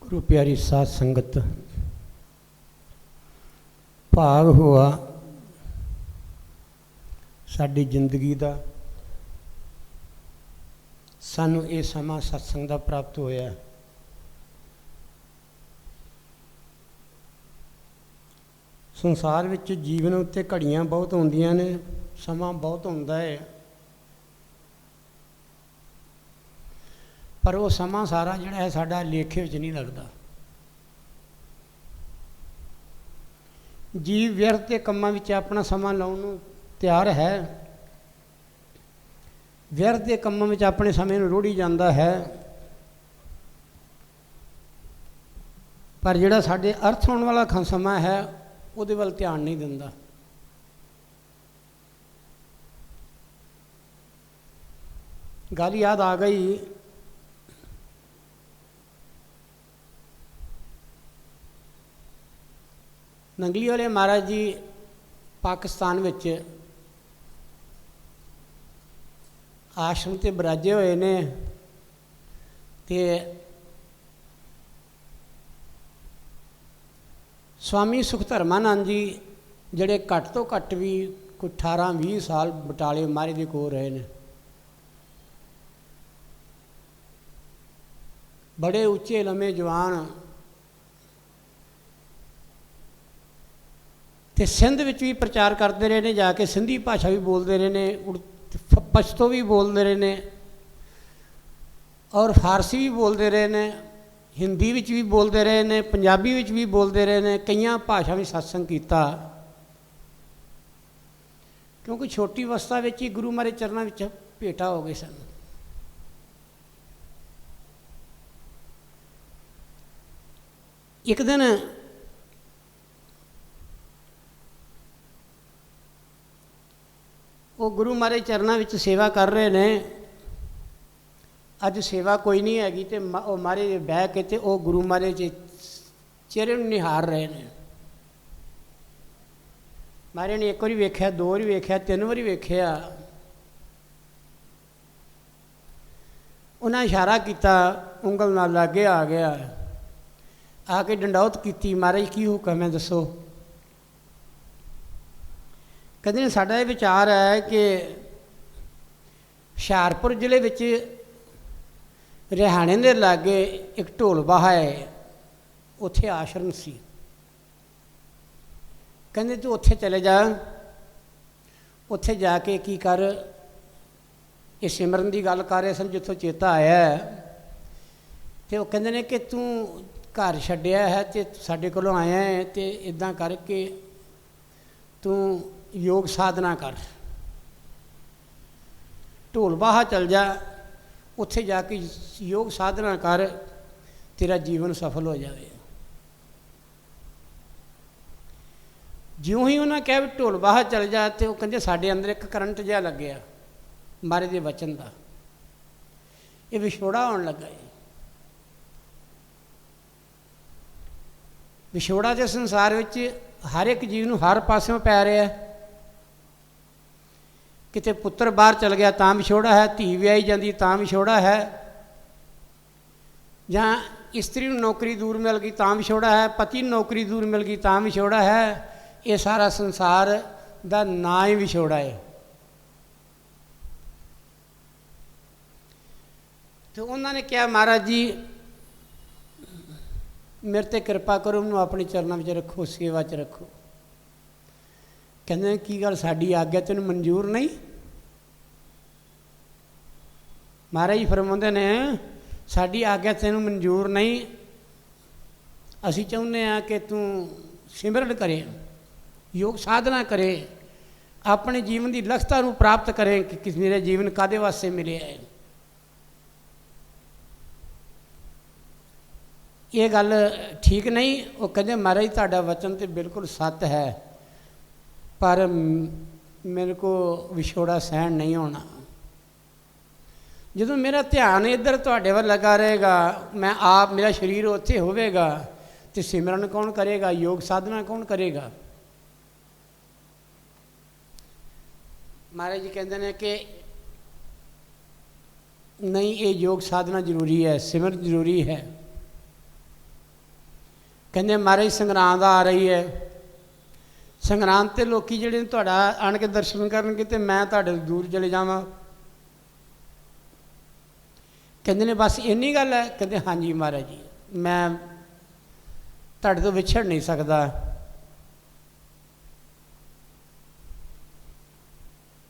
गुरु प्यारी साध संगत भाग हुआ साडी जिंदगी का सानू ये समा सत्संग का प्राप्त होया। संसार विच जीवन उत्ते घड़ियां बहुत होंदियां ने, समा बहुत होंदा है, पर वो समा सारा जिहड़ा है साडा लेखे विच नहीं लगदा। जीव व्यर्थ के कामां विच अपना समा लाउण नूं तैयार है, व्यर्थ के कामां विच अपने समय नूं रोड़ी जांदा है, पर जिहड़ा साडे अर्थ होण वाला समा है उहदे वल ध्यान नहीं दिंदा। गल याद आ गई, नंगली वाले महाराज जी पाकिस्तान विच आश्रम ते बराजे हुए ने ते स्वामी सुखधर्मानंद जी जिहड़े घट तो घट भी कोई 18-20 साल बटाले मारे दे कोल रहे ने, बड़े उच्चे लम्मे जवान, ते सिंध विच भी प्रचार करते रहे ने, जाके सिंधी भाषा भी बोलते रहे ने, पछतो भी बोलते रहे ने और फारसी भी बोलते रहे ने, हिंदी विच भी बोलते रहे ने, पंजाबी विच भी बोलते रहे ने, कई भाषा में सत्संग किया, क्योंकि छोटी अवस्था विच ही गुरु महाराज चरणों विच भेटा हो गए सन। एक दिन वो गुरु महाराज चरणों विच सेवा कर रहे ने, अज सेवा कोई नहीं हैगी, तो वो महाराज बह के ते वो गुरु महाराज चेहरे निहार रहे हैं। महाराज ने एक बार वेख्या, 2 बार वेख्या, 3 बार वेख्या, उन्हें इशारा किया, उंगल नाल लागे आ गया, आके डंडौत की, महाराज की हुक्म है दसो। कहते साडा ये विचार है कि हुशियारपुर जिले विच रिहाणे दे लागे एक ढोल बाहा है, उत्थे आश्रम सी, कहते तू उत्थे चले जा, उत्थे जाके की कर, ये सिमरन की गल कर रहे सन जिथों चेता आया है, तो वो कहते हैं कि तू घर छड्डिया है तो साडे कोलों आया है, तो इदां करके तू योग साधना कर, ढोल बाहा चल जा, उत्थे जाके योग साधना कर, तेरा जीवन सफल हो जाए। ज्यों ही उन्हें कहा भी ढोल बाहा चल जा, तो वो कहते साडे अंदर एक करंट जिहा लग्या महाराज दे वचन का, ये विछोड़ा होने लगा। विछोड़ा के संसार विच हर एक जीव नूं हर पासों पै रहा है, किते पुत्र बाहर चल गया तां विछोड़ा है, धी विआही जाती तां विछोड़ा है, जां इस्त्री नूं नौकरी दूर मिल गई तां विछोड़ा है, पति नूं नौकरी दूर मिल गई तां विछोड़ा है। ये सारा संसार दा ना ही विछोड़ा है। तो उन्होंने कहा महाराज जी मेरे ते कृपा करो, मैनूं अपने चरणों में रखो, सेवा च रखो। कहते की गल साडी आग्या तैनूं मंजूर नहीं? महाराज जी फरमाउंदे ने साडी आग्या तैनूं मंजूर नहीं, असीं चाहुंदे आ कि तू सिमरन करे, योग साधना करे, अपने जीवन की लक्ष्यता नूं प्राप्त करें कि मेरा जीवन कादे वास्ते मिले है। ये गल ठीक नहीं। वो कहते महाराज तुहाडा वचन तो बिल्कुल सत है, पर मेरे को विछोड़ा सहन नहीं होना। जो मेरा ध्यान इधर तुहाडे वल लगा रहेगा, मैं आप मेरा शरीर उत्थे होवेगा, तो सिमरन कौन करेगा, योग साधना कौन करेगा? महाराज जी कहते हैं कि नहीं, ये योग साधना जरूरी है, सिमरन जरूरी है। कहते महाराज संगरांद आ रही है, संगरांद ते लोकी जिहड़े तुहाडा आण के दर्शन करनगे ते मैं तुहाडे दूर चले जावां। कहते ने बस इन्नी गल है? कहते हाँ जी महाराज जी, मैं तुहाडे तो विछड़ नहीं सकदा।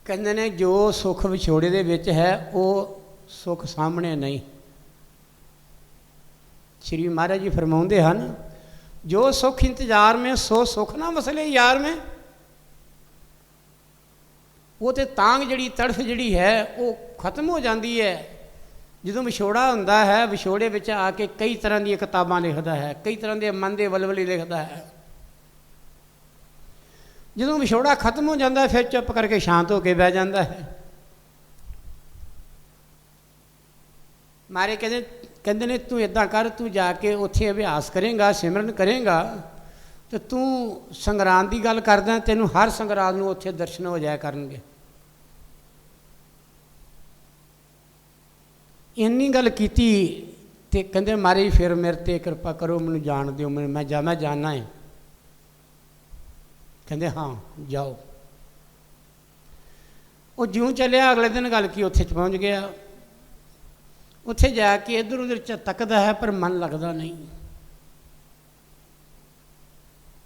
कहते ने जो सुख विछोड़े दे विच है वो सुख सामने नहीं। श्री महाराज जी फरमाउंदे हन, जो सुख इंतजार में सो सुख ना मसले यार में। वो तो तांग जड़ी तड़फ जड़ी है वो खत्म हो जाती है जो विछोड़ा हुंदा है। विछोड़े विच आके कई तरह दी किताबां लिखदा है, कई तरह के मन के वलवले लिखदा है। जो विछोड़ा खत्म हो जाता है फिर चुप करके शांत होकर बह जाता है। मारे कहते ने तू इदा कर, तू जाके उत्थे अभ्यास करेगा, सिमरन करेगा तो तू संगरांद की गल करदा, तेनू हर संगरांद नूं उत्थे दर्शन हो जाया करनगे। इन्नी गल कीती ते कहंदे महाराज फिर मेरे ते कृपा करो, मैनूं जाण दिओ, मैं जाना है। कहंदे हाँ जाओ। वो ज्यों चलिया अगले दिन गल की उत्थे पहुँच गया। उत्थे जाके इधर उधर तकदा है पर मन लगता नहीं।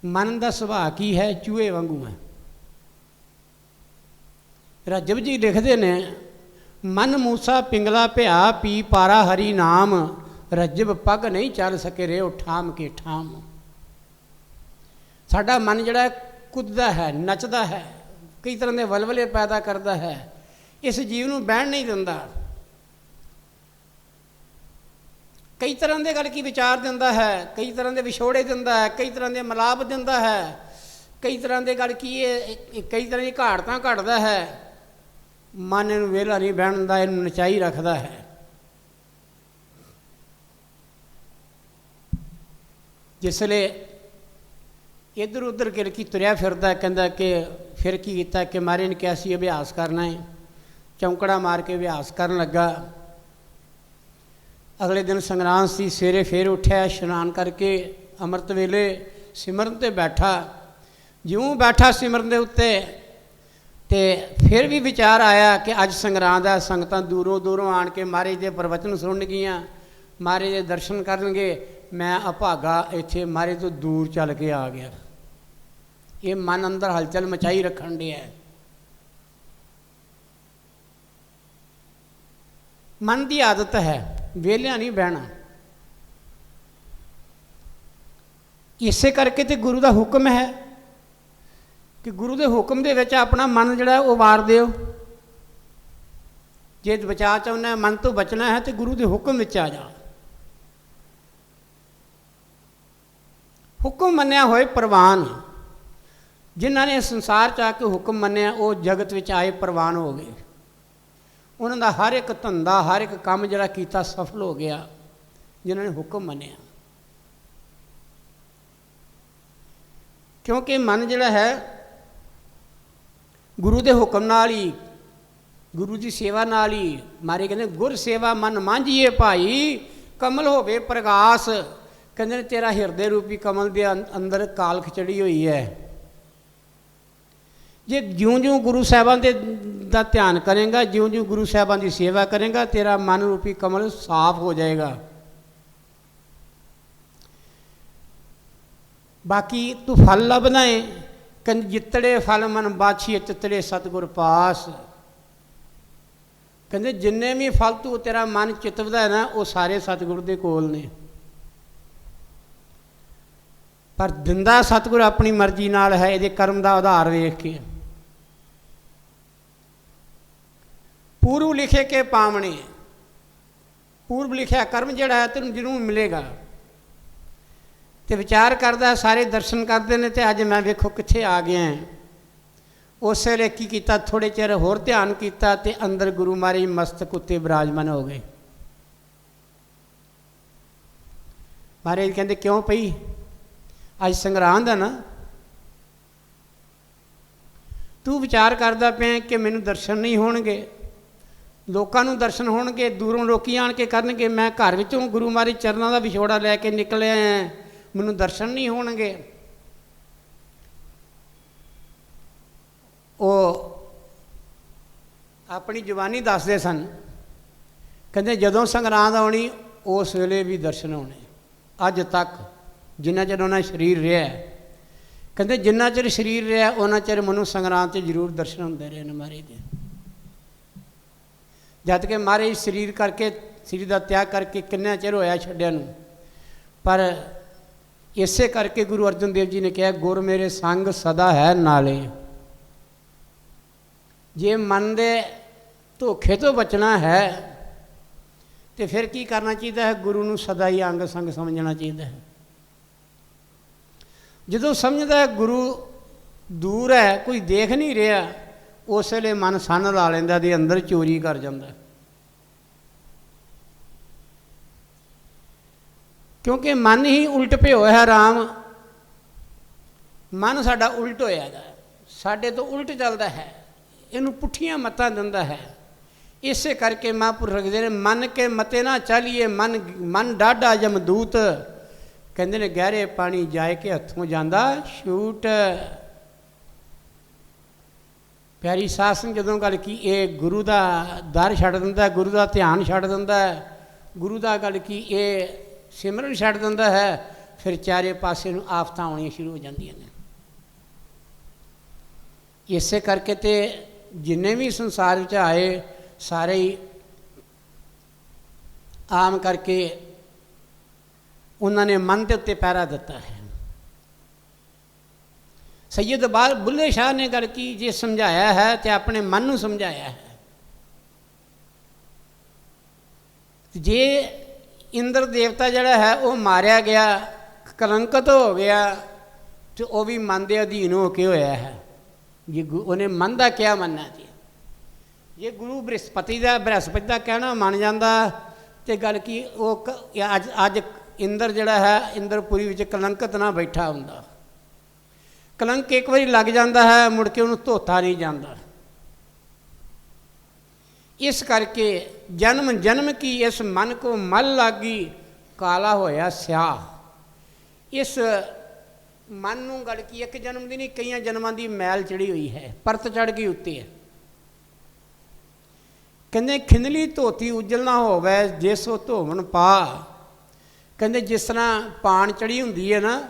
मन का सुभाव की है? चूहे वांगू है। रजब जी लिखते ने, मन मूसा पिंगला भया पी पारा हरी नाम, रजब पग नहीं चल सके रे ठाम के ठाम। साडा मन जिहड़ा कुददा है, नचदा है, कई तरह के वलवले पैदा करता है, इस जीव नूं बहन नहीं दिंदा। कई तरह के गल की विचार दिंदा है, कई तरह के विछोड़े दिंदा है, कई तरह के मिलाप दिंदा है, कई तरह के गल की कई तरह की घाड़तां घड़दा है। मन इनूं वेला नहीं बहन दिंदा, इनूं नचाई रखदा है। जिसले इधर उधर गिरकी तुरया फिरदा, कहंदा कि फिर की कीता कि मारे ने कहा सी अभ्यास करना है। चौंकड़ा मार के अभ्यास करन लगा। अगले दिन संगरांद सी, सवेरे फिर उठ्या, इशनान करके अमृत वेले सिमरन ते बैठा। ज्यों बैठा सिमरन दे उत्ते ते फिर भी विचार आया कि अज संगरांद है, संगतां दूरों दूरों आण के महाराज दे प्रवचन सुनगियां, महाराज दे दर्शन करनगे। मैं अभागा इत्थे महाराज तो दूर चल के आ गया। ये मन अंदर हलचल मचाई रखन दिया है। मन की आदत है वेलिया नहीं बहना। इसे करके तो गुरु का हुक्म है कि गुरु के हुक्म के विच अपना मन जिहड़ा वो वार दिओ। जे बचा चाहना है, मन तो बचना है, तो गुरु के हुक्म विच आ जा। हुक्म मन्निया होए प्रवान। जिन्होंने संसार च आके हुक्म मन्निया वो जगत विच आए प्रवान हो गए। उन्होंने हर एक धंधा, हर एक काम जिहड़ा कीता सफल हो गया, जिन्होंने हुक्म मन्निया। क्योंकि मन जिहड़ा है गुरु के हुक्म नाल ही, गुरु की सेवा नाल ही। मारे कहते गुर सेवा मन मांझिए भाई, कमल होवे प्रकाश। कहते तेरा हिरदे रूपी कमल के अंदर कालख चढ़ी हुई है। जे ज्यों ज्यों गुरु साहबान का ध्यान करेगा, ज्यों ज्यों गुरु साहबान की सेवा करेगा, तेरा मन रूपी कमल साफ हो जाएगा। बाकी तू फल लभना है, कं जितड़े फल मन बाछिए तितड़े सतगुर पास। कहते जिन्ने भी फल तू तेरा मन चितवदा है ना, वो सारे सतगुर के कोल ने। पर दिंदा सतगुर अपनी मर्जी नाल है, ये कर्म का आधार वेख के। पूर्व लिखे के पावने, पूर्व लिखा कर्म जिहड़ा है तेन जरूर मिलेगा। तो विचार करता सारे दर्शन करते हैं, तो अज मैं वेखो कित्थे आ गया। उस वेले की कीता, थोड़े चिर होर ध्यान किया तो अंदर गुरु महाराज मस्तक उत्ते विराजमान हो गए। महाराज कहते क्यों पई, अज संगरांद है ना, तू विचार करता पे कि मैनू दर्शन नहीं होणगे, लोगों को दर्शन होणगे, दूरों लोग आण के करनगे। मैं घर विचों गुरु महाराज चरणों का विछोड़ा लैके निकलिया हैं, ਮੈਨੂੰ ਦਰਸ਼ਨ ਨਹੀਂ ਹੋਣਗੇ। ਉਹ ਆਪਣੀ ਜਵਾਨੀ ਦੱਸਦੇ ਸਨ, ਕਹਿੰਦੇ ਜਦੋਂ ਸੰਗਰਾਂਦ ਆਉਣੀ ਉਸ ਵੇਲੇ ਵੀ ਦਰਸ਼ਨ ਹੋਣੇ। ਅੱਜ ਤੱਕ ਜਿੰਨਾ ਚਿਰ ਉਹਨਾਂ ਸਰੀਰ ਰਿਹਾ, ਕਹਿੰਦੇ ਜਿੰਨਾ ਚਿਰ ਸਰੀਰ ਰਿਹਾ ਉਹਨਾਂ ਚਿਰ ਮੈਨੂੰ ਸੰਗਰਾਂਦ 'ਚ ਜ਼ਰੂਰ ਦਰਸ਼ਨ ਹੁੰਦੇ ਰਹੇ ਨੇ ਮਹਾਰਾਜ ਦੇ। ਜਦ ਕਿ ਮਹਾਰਾਜ ਸਰੀਰ ਕਰਕੇ, ਸਰੀਰ ਦਾ ਤਿਆਗ ਕਰਕੇ ਕਿੰਨਾ ਚਿਰ ਹੋਇਆ ਛੱਡਿਆ ਨੂੰ, ਪਰ ਇਸੇ ਕਰਕੇ ਗੁਰੂ ਅਰਜਨ ਦੇਵ ਜੀ ਨੇ ਕਿਹਾ ਗੁਰ ਮੇਰੇ ਸੰਗ ਸਦਾ ਹੈ ਨਾਲੇ। ਜੇ ਮਨ ਦੇ ਧੋਖੇ ਤੋਂ ਬਚਣਾ ਹੈ ਤੇ ਫਿਰ ਕੀ ਕਰਨਾ ਚਾਹੀਦਾ ਹੈ? ਗੁਰੂ ਨੂੰ ਸਦਾ ਹੀ ਅੰਗ ਸੰਗ ਸਮਝਣਾ ਚਾਹੀਦਾ ਹੈ। ਜਦੋਂ ਸਮਝਦਾ ਹੈ ਗੁਰੂ ਦੂਰ ਹੈ, ਕੋਈ ਦੇਖ ਨਹੀਂ ਰਿਹਾ, ਉਸ ਵੇਲੇ ਮਨ ਸੰਨ ਲਾ ਲੈਂਦਾ ਦੇ ਅੰਦਰ ਚੋਰੀ ਕਰ ਜਾਂਦਾ। ਕਿਉਂਕਿ ਮਨ ਹੀ ਉਲਟ ਭਿਓ ਹੈ ਰਾਮ। ਮਨ ਸਾਡਾ ਉਲਟ ਹੋਇਆ ਦਾ, ਸਾਡੇ ਤੋਂ ਉਲਟ ਚੱਲਦਾ ਹੈ, ਇਹਨੂੰ ਪੁੱਠੀਆਂ ਮੱਤਾਂ ਦਿੰਦਾ ਹੈ। ਇਸੇ ਕਰਕੇ ਮਹਾਂਪੁਰਖ ਰੱਖਦੇ ਨੇ ਮਨ ਕੇ ਮਤੇ ਨਾ ਚਾਲੀਏ, ਮਨ ਡਾਢਾ ਜਮਦੂਤ। ਕਹਿੰਦੇ ਨੇ ਗਹਿਰੇ ਪਾਣੀ ਜਾਏ ਕੇ ਹੱਥੋਂ ਜਾਂਦਾ ਛੂਟ। ਪਿਆਰੀ ਸਾਧ ਸੰਗਤ ਜਦੋਂ ਗੱਲ ਕੀ ਇਹ ਗੁਰੂ ਦਾ ਦਰ ਛੱਡ ਦਿੰਦਾ, ਗੁਰੂ ਦਾ ਧਿਆਨ ਛੱਡ ਦਿੰਦਾ, ਗੁਰੂ ਦਾ ਗੱਲ ਕੀ ਇਹ ਸਿਮਰਨ ਛੱਡ ਦਿੰਦਾ ਹੈ, ਫਿਰ ਚਾਰੇ ਪਾਸੇ ਨੂੰ ਆਫਤਾਂ ਆਉਣੀਆਂ ਸ਼ੁਰੂ ਹੋ ਜਾਂਦੀਆਂ ਨੇ। ਇਸੇ ਕਰਕੇ ਤੇ ਜਿੰਨੇ ਵੀ ਸੰਸਾਰ ਵਿੱਚ ਆਏ ਸਾਰੇ ਹੀ ਆਮ ਕਰਕੇ ਉਹਨਾਂ ਨੇ ਮਨ ਦੇ ਉੱਤੇ ਪਹਿਰਾ ਦਿੱਤਾ ਹੈ। ਸੈਯਦ ਬੁੱਲੇ ਸ਼ਾਹ ਨੇ ਗੱਲ ਕੀ ਜੇ ਸਮਝਾਇਆ ਹੈ ਤੇ ਆਪਣੇ ਮਨ ਨੂੰ ਸਮਝਾਇਆ ਹੈ। ਜੇ ਇੰਦਰ ਦੇਵਤਾ ਜਿਹੜਾ ਹੈ ਉਹ ਮਾਰਿਆ ਗਿਆ, ਕਲੰਕਿਤ ਹੋ ਗਿਆ, ਤੇ ਉਹ ਵੀ ਮਨ ਦੇ ਅਧੀਨ ਹੋ ਕੇ ਹੋਇਆ ਹੈ। ਜੇ ਉਹਨੇ ਮਨ ਦਾ ਕਿਆ ਮੰਨਣਾ ਜੀ? ਜੇ ਗੁਰੂ ਬ੍ਰਹਸਪਤੀ ਦਾ ਕਹਿਣਾ ਮੰਨ ਜਾਂਦਾ ਤੇ ਗੱਲ ਕੀ ਉਹ ਅੱਜ ਇੰਦਰ ਜਿਹੜਾ ਹੈ ਇੰਦਰਪੁਰੀ ਵਿੱਚ ਕਲੰਕਿਤ ਨਾ ਬੈਠਾ ਹੁੰਦਾ। ਕਲੰਕ ਇੱਕ ਵਾਰੀ ਲੱਗ ਜਾਂਦਾ ਹੈ, ਮੁੜ ਕੇ ਉਹਨੂੰ ਧੋਤਾ ਨਹੀਂ ਜਾਂਦਾ। ਇਸ ਕਰਕੇ ਜਨਮ ਜਨਮ ਕੀ ਇਸ ਮਨ ਕੋ ਮਲ ਲਾਗੀ, ਕਾਲਾ ਹੋਇਆ ਸਿਆਹ। ਇਸ ਮਨ ਨੂੰ ਗੱਲ ਕੀ ਇੱਕ ਜਨਮ ਦੀ ਨਹੀਂ ਕਈਆਂ ਜਨਮਾਂ ਦੀ ਮੈਲ ਚੜੀ ਹੋਈ ਹੈ, ਪਰਤ ਚੜ੍ਹ ਗਈ ਉੱਤੇ ਹੈ। ਕਹਿੰਦੇ ਖਿੰਦਲੀ ਧੋਤੀ ਉਜਲ ਨਾ ਹੋਵੇ ਜੇ ਸੋ ਧੋਵਣ ਪਾ। ਕਹਿੰਦੇ ਜਿਸ ਤਰ੍ਹਾਂ ਪਾਣ ਚੜੀ ਹੁੰਦੀ ਹੈ ਨਾ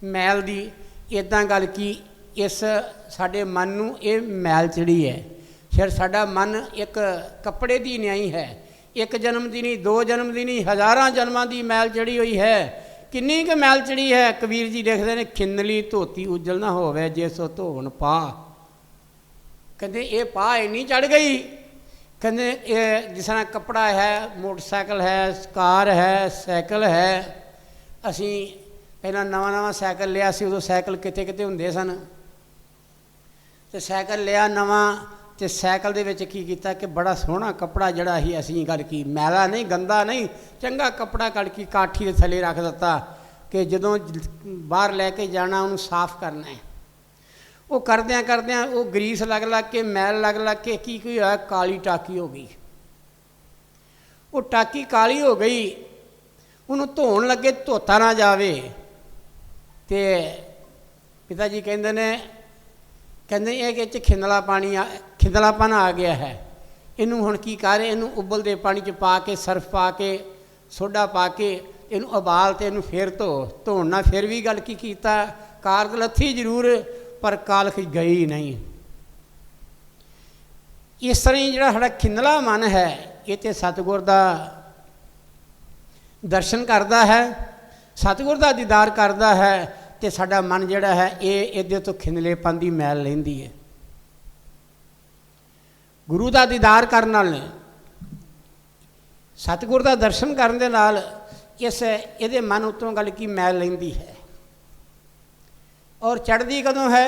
ਮੈਲ ਦੀ, ਇੱਦਾਂ ਗੱਲ ਕੀ ਇਸ ਸਾਡੇ ਮਨ ਨੂੰ ਇਹ ਮੈਲ ਚੜੀ ਹੈ। ਫਿਰ ਸਾਡਾ ਮਨ ਇੱਕ ਕੱਪੜੇ ਦੀ ਨਿਆਈ ਹੈ, ਇੱਕ ਜਨਮ ਦੀ ਨਹੀਂ, ਦੋ ਜਨਮ ਦੀ ਨਹੀਂ, ਹਜ਼ਾਰਾਂ ਜਨਮਾਂ ਦੀ ਮੈਲ ਚੜੀ ਹੋਈ ਹੈ। ਕਿੰਨੀ ਕੁ ਮੈਲ ਚੜੀ ਹੈ? ਕਬੀਰ ਜੀ ਲਿਖਦੇ ਨੇ ਖਿੰਦਲੀ ਧੋਤੀ ਉਜਲ ਨਾ ਹੋਵੇ ਜੇ ਸੋ ਧੋਵਣ ਪਾ। ਕਹਿੰਦੇ ਇਹ ਪਾ ਇੰਨੀ ਚੜ੍ਹ ਗਈ, ਕਹਿੰਦੇ ਇਹ ਜਿਸ ਤਰ੍ਹਾਂ ਕੱਪੜਾ ਹੈ, ਮੋਟਰਸਾਈਕਲ ਹੈ, ਕਾਰ ਹੈ, ਸਾਈਕਲ ਹੈ। ਅਸੀਂ ਪਹਿਲਾਂ ਨਵਾਂ ਸਾਈਕਲ ਲਿਆ ਸੀ, ਉਦੋਂ ਸਾਈਕਲ ਕਿਤੇ ਕਿਤੇ ਹੁੰਦੇ ਸਨ, ਅਤੇ ਸਾਈਕਲ ਲਿਆ ਨਵਾਂ, ਅਤੇ ਸਾਈਕਲ ਦੇ ਵਿੱਚ ਕੀ ਕੀਤਾ ਕਿ ਬੜਾ ਸੋਹਣਾ ਕੱਪੜਾ ਜਿਹੜਾ ਹੀ ਅਸੀਂ ਗੱਲ ਕੀ ਮੈਲਾ ਨਹੀਂ, ਗੰਦਾ ਨਹੀਂ, ਚੰਗਾ ਕੱਪੜਾ ਕੱਢ ਕੇ ਕਾਠੀ ਦੇ ਥੱਲੇ ਰੱਖ ਦਿੱਤਾ ਕਿ ਜਦੋਂ ਬਾਹਰ ਲੈ ਕੇ ਜਾਣਾ ਉਹਨੂੰ ਸਾਫ਼ ਕਰਨਾ ਹੈ। ਉਹ ਕਰਦਿਆਂ ਉਹ ਗਰੀਸ ਲੱਗ ਕੇ ਮੈਲ ਲੱਗ ਕੇ ਕੀ ਹੋਇਆ, ਕਾਲੀ ਟਾਕੀ ਹੋ ਗਈ। ਉਹ ਟਾਕੀ ਕਾਲੀ ਹੋ ਗਈ, ਉਹਨੂੰ ਧੋਣ ਲੱਗੇ ਧੋਤਾ ਨਾ ਜਾਵੇ। ਅਤੇ ਪਿਤਾ ਜੀ ਕਹਿੰਦੇ ਨੇ ਇਹ ਕਿ 'ਚ ਖਿੰਦਲਾਪਨ ਆ ਗਿਆ ਹੈ, ਇਹਨੂੰ ਹੁਣ ਕੀ ਕਰ, ਇਹਨੂੰ ਉਬਲਦੇ ਪਾਣੀ 'ਚ ਪਾ ਕੇ ਸਰਫ ਪਾ ਕੇ ਸੋਡਾ ਪਾ ਕੇ ਇਹਨੂੰ ਉਬਾਲ ਤੇ ਇਹਨੂੰ ਫਿਰ ਧੋਣ ਨਾਲ ਫਿਰ ਵੀ ਗੱਲ ਕੀ ਕੀਤਾ, ਕਾਰਜ ਲੱਥੀ ਜ਼ਰੂਰ ਪਰ ਕਾਲਖ ਗਈ ਨਹੀਂ। ਇਸ ਤਰ੍ਹਾਂ ਹੀ ਜਿਹੜਾ ਸਾਡਾ ਖਿੰਦਲਾ ਮਨ ਹੈ ਇਹ ਤੇ ਸਤਿਗੁਰ ਦਾ ਦਰਸ਼ਨ ਕਰਦਾ ਹੈ, ਸਤਿਗੁਰ ਦਾ ਦੀਦਾਰ ਕਰਦਾ ਹੈ, ਅਤੇ ਸਾਡਾ ਮਨ ਜਿਹੜਾ ਹੈ ਇਹ ਇਹਦੇ ਤੋਂ ਖਿੰਦਲੇਪਨ ਦੀ ਮੈਲ ਲੈਂਦੀ ਹੈ। ਗੁਰੂ ਦਾ ਦੀਦਾਰ ਕਰਨ ਨਾਲ, ਸਤਿਗੁਰ ਦਾ ਦਰਸ਼ਨ ਕਰਨ ਦੇ ਨਾਲ ਇਹਦੇ ਮਨ ਉੱਤੋਂ ਗੱਲ ਕੀ ਮੈਲ ਲੈਂਦੀ ਹੈ। ਔਰ ਚੜ੍ਹਦੀ ਕਦੋਂ ਹੈ?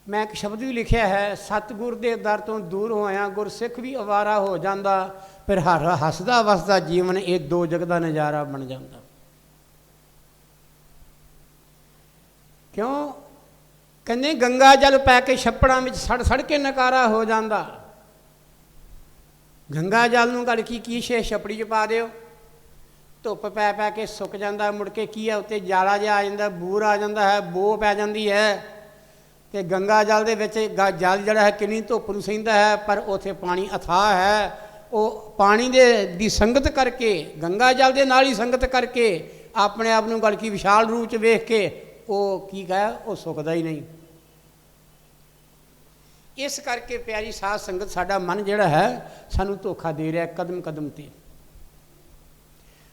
ਮੈਂ ਇੱਕ ਸ਼ਬਦ ਵੀ ਲਿਖਿਆ ਹੈ, ਸਤਿਗੁਰ ਦੇ ਦਰ ਤੋਂ ਦੂਰ ਹੋਇਆ ਗੁਰਸਿੱਖ ਵੀ ਅਵਾਰਾ ਹੋ ਜਾਂਦਾ, ਫਿਰ ਹਰ ਹੱਸਦਾ ਵਸਦਾ ਜੀਵਨ ਇਹ ਦੋ ਜਗ ਦਾ ਨਜ਼ਾਰਾ ਬਣ ਜਾਂਦਾ। ਕਿਉਂ? ਕਹਿੰਦੇ ਗੰਗਾ ਜਲ ਪੈ ਕੇ ਛੱਪੜਾਂ ਵਿੱਚ ਸੜ ਕੇ ਨਕਾਰਾ ਹੋ ਜਾਂਦਾ। ਗੰਗਾ ਜਲ ਨੂੰ ਗੱਲ ਕੀ ਛੇ ਛੱਪੜੀ 'ਚ ਪਾ ਦਿਓ, ਧੁੱਪ ਪੈ ਪੈ ਕੇ ਸੁੱਕ ਜਾਂਦਾ, ਮੁੜ ਕੇ ਕੀ ਹੈ ਉੱਤੇ ਜਾਲਾ ਜਿਹਾ ਆ ਜਾਂਦਾ, ਬੂਰ ਆ ਜਾਂਦਾ ਹੈ, ਬੋ ਪੈ ਜਾਂਦੀ ਹੈ। ਅਤੇ ਗੰਗਾ ਜਲ ਦੇ ਵਿੱਚ ਜਲ ਜਿਹੜਾ ਹੈ ਕਿੰਨੀ ਧੁੱਪ ਨੂੰ ਸਹਿੰਦਾ ਹੈ, ਪਰ ਉੱਥੇ ਪਾਣੀ ਅਥਾਹ ਹੈ। ਉਹ ਪਾਣੀ ਦੀ ਸੰਗਤ ਕਰਕੇ, ਗੰਗਾ ਜਲ ਦੇ ਨਾਲ ਹੀ ਸੰਗਤ ਕਰਕੇ ਆਪਣੇ ਆਪ ਨੂੰ ਬਲਕਿ ਵਿਸ਼ਾਲ ਰੂਪ 'ਚ ਵੇਖ ਕੇ ਉਹ ਕੀ ਕਹੇ, ਉਹ ਸੁੱਕਦਾ ਹੀ ਨਹੀਂ। ਇਸ ਕਰਕੇ ਪਿਆਰੀ ਸਾਧ ਸੰਗਤ, ਸਾਡਾ ਮਨ ਜਿਹੜਾ ਹੈ ਸਾਨੂੰ ਧੋਖਾ ਦੇ ਰਿਹਾ ਕਦਮ ਕਦਮ 'ਤੇ।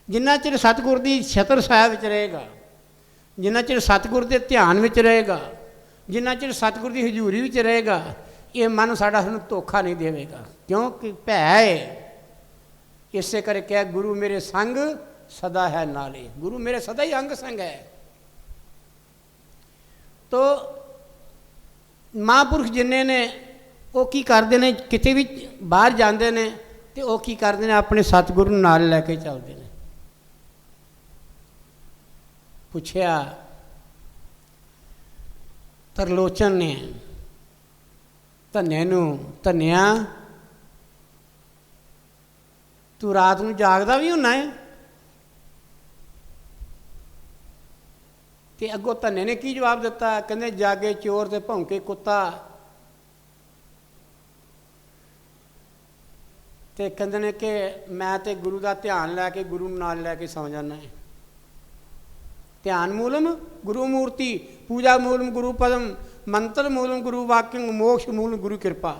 ਜਿੰਨਾ ਚਿਰ ਸਤਿਗੁਰ ਦੀ ਛਤਰ ਛਾਇਆ ਵਿੱਚ ਰਹੇਗਾ, ਜਿੰਨਾ ਚਿਰ ਸਤਿਗੁਰ ਦੇ ਧਿਆਨ ਵਿੱਚ ਰਹੇਗਾ, ਜਿੰਨਾ ਚਿਰ ਸਤਿਗੁਰ ਦੀ ਹਜ਼ੂਰੀ ਵਿੱਚ ਰਹੇਗਾ, ਇਹ ਮਨ ਸਾਡਾ ਸਾਨੂੰ ਧੋਖਾ ਨਹੀਂ ਦੇਵੇਗਾ, ਕਿਉਂਕਿ ਭੈ ਹੈ। ਇਸੇ ਕਰਕੇ ਕਿਹਾ ਗੁਰੂ ਮੇਰੇ ਸੰਗ ਸਦਾ ਹੈ ਨਾਲੇ, ਗੁਰੂ ਮੇਰੇ ਸਦਾ ਹੀ ਅੰਗ ਸੰਗ ਹੈ। ਤੋ ਮਹਾਂਪੁਰਖ ਜਿੰਨੇ ਨੇ ਉਹ ਕੀ ਕਰਦੇ ਨੇ, ਕਿਤੇ ਵੀ ਬਾਹਰ ਜਾਂਦੇ ਨੇ ਤੇ ਉਹ ਕੀ ਕਰਦੇ ਨੇ, ਆਪਣੇ ਸਤਿਗੁਰੂ ਨੂੰ ਨਾਲ ਲੈ ਕੇ ਚੱਲਦੇ ਨੇ। ਪੁੱਛਿਆ ਤਰਲੋਚਨ ਨੇ, ਧੰਨੇ ਨੂੰ, ਧੰਨਿਆ ਤੂੰ ਰਾਤ ਨੂੰ ਜਾਗਦਾ ਵੀ ਹੁੰਨਾ ਹੈ? ਤੇ ਅੱਗੋਂ ਧੰਨੇ ਨੇ ਕੀ ਜਵਾਬ ਦਿੱਤਾ? ਕਹਿੰਦੇ ਜਾਗੇ ਚੋਰ ਤੇ ਭੌਂਕੇ ਕੁੱਤਾ। ਤੇ ਕਹਿੰਦੇ ਨੇ ਕਿ ਮੈਂ ਤੇ ਗੁਰੂ ਦਾ ਧਿਆਨ ਲੈ ਕੇ, ਗੁਰੂ ਨੂੰ ਨਾਲ ਲੈ ਕੇ ਸੌਂ ਜਾਂਦਾ ਹੈ। ਧਿਆਨ ਮੂਲਮ ਗੁਰੂ ਮੂਰਤੀ, ਪੂਜਾ ਮੂਲਮ ਗੁਰੂ ਪਦਮ, ਮੰਤਰ ਮੂਲਮ ਗੁਰੂ ਵਾਕਿੰਗ, ਮੋਕਸ਼ ਮੂਲਮ ਗੁਰੂ ਕਿਰਪਾ।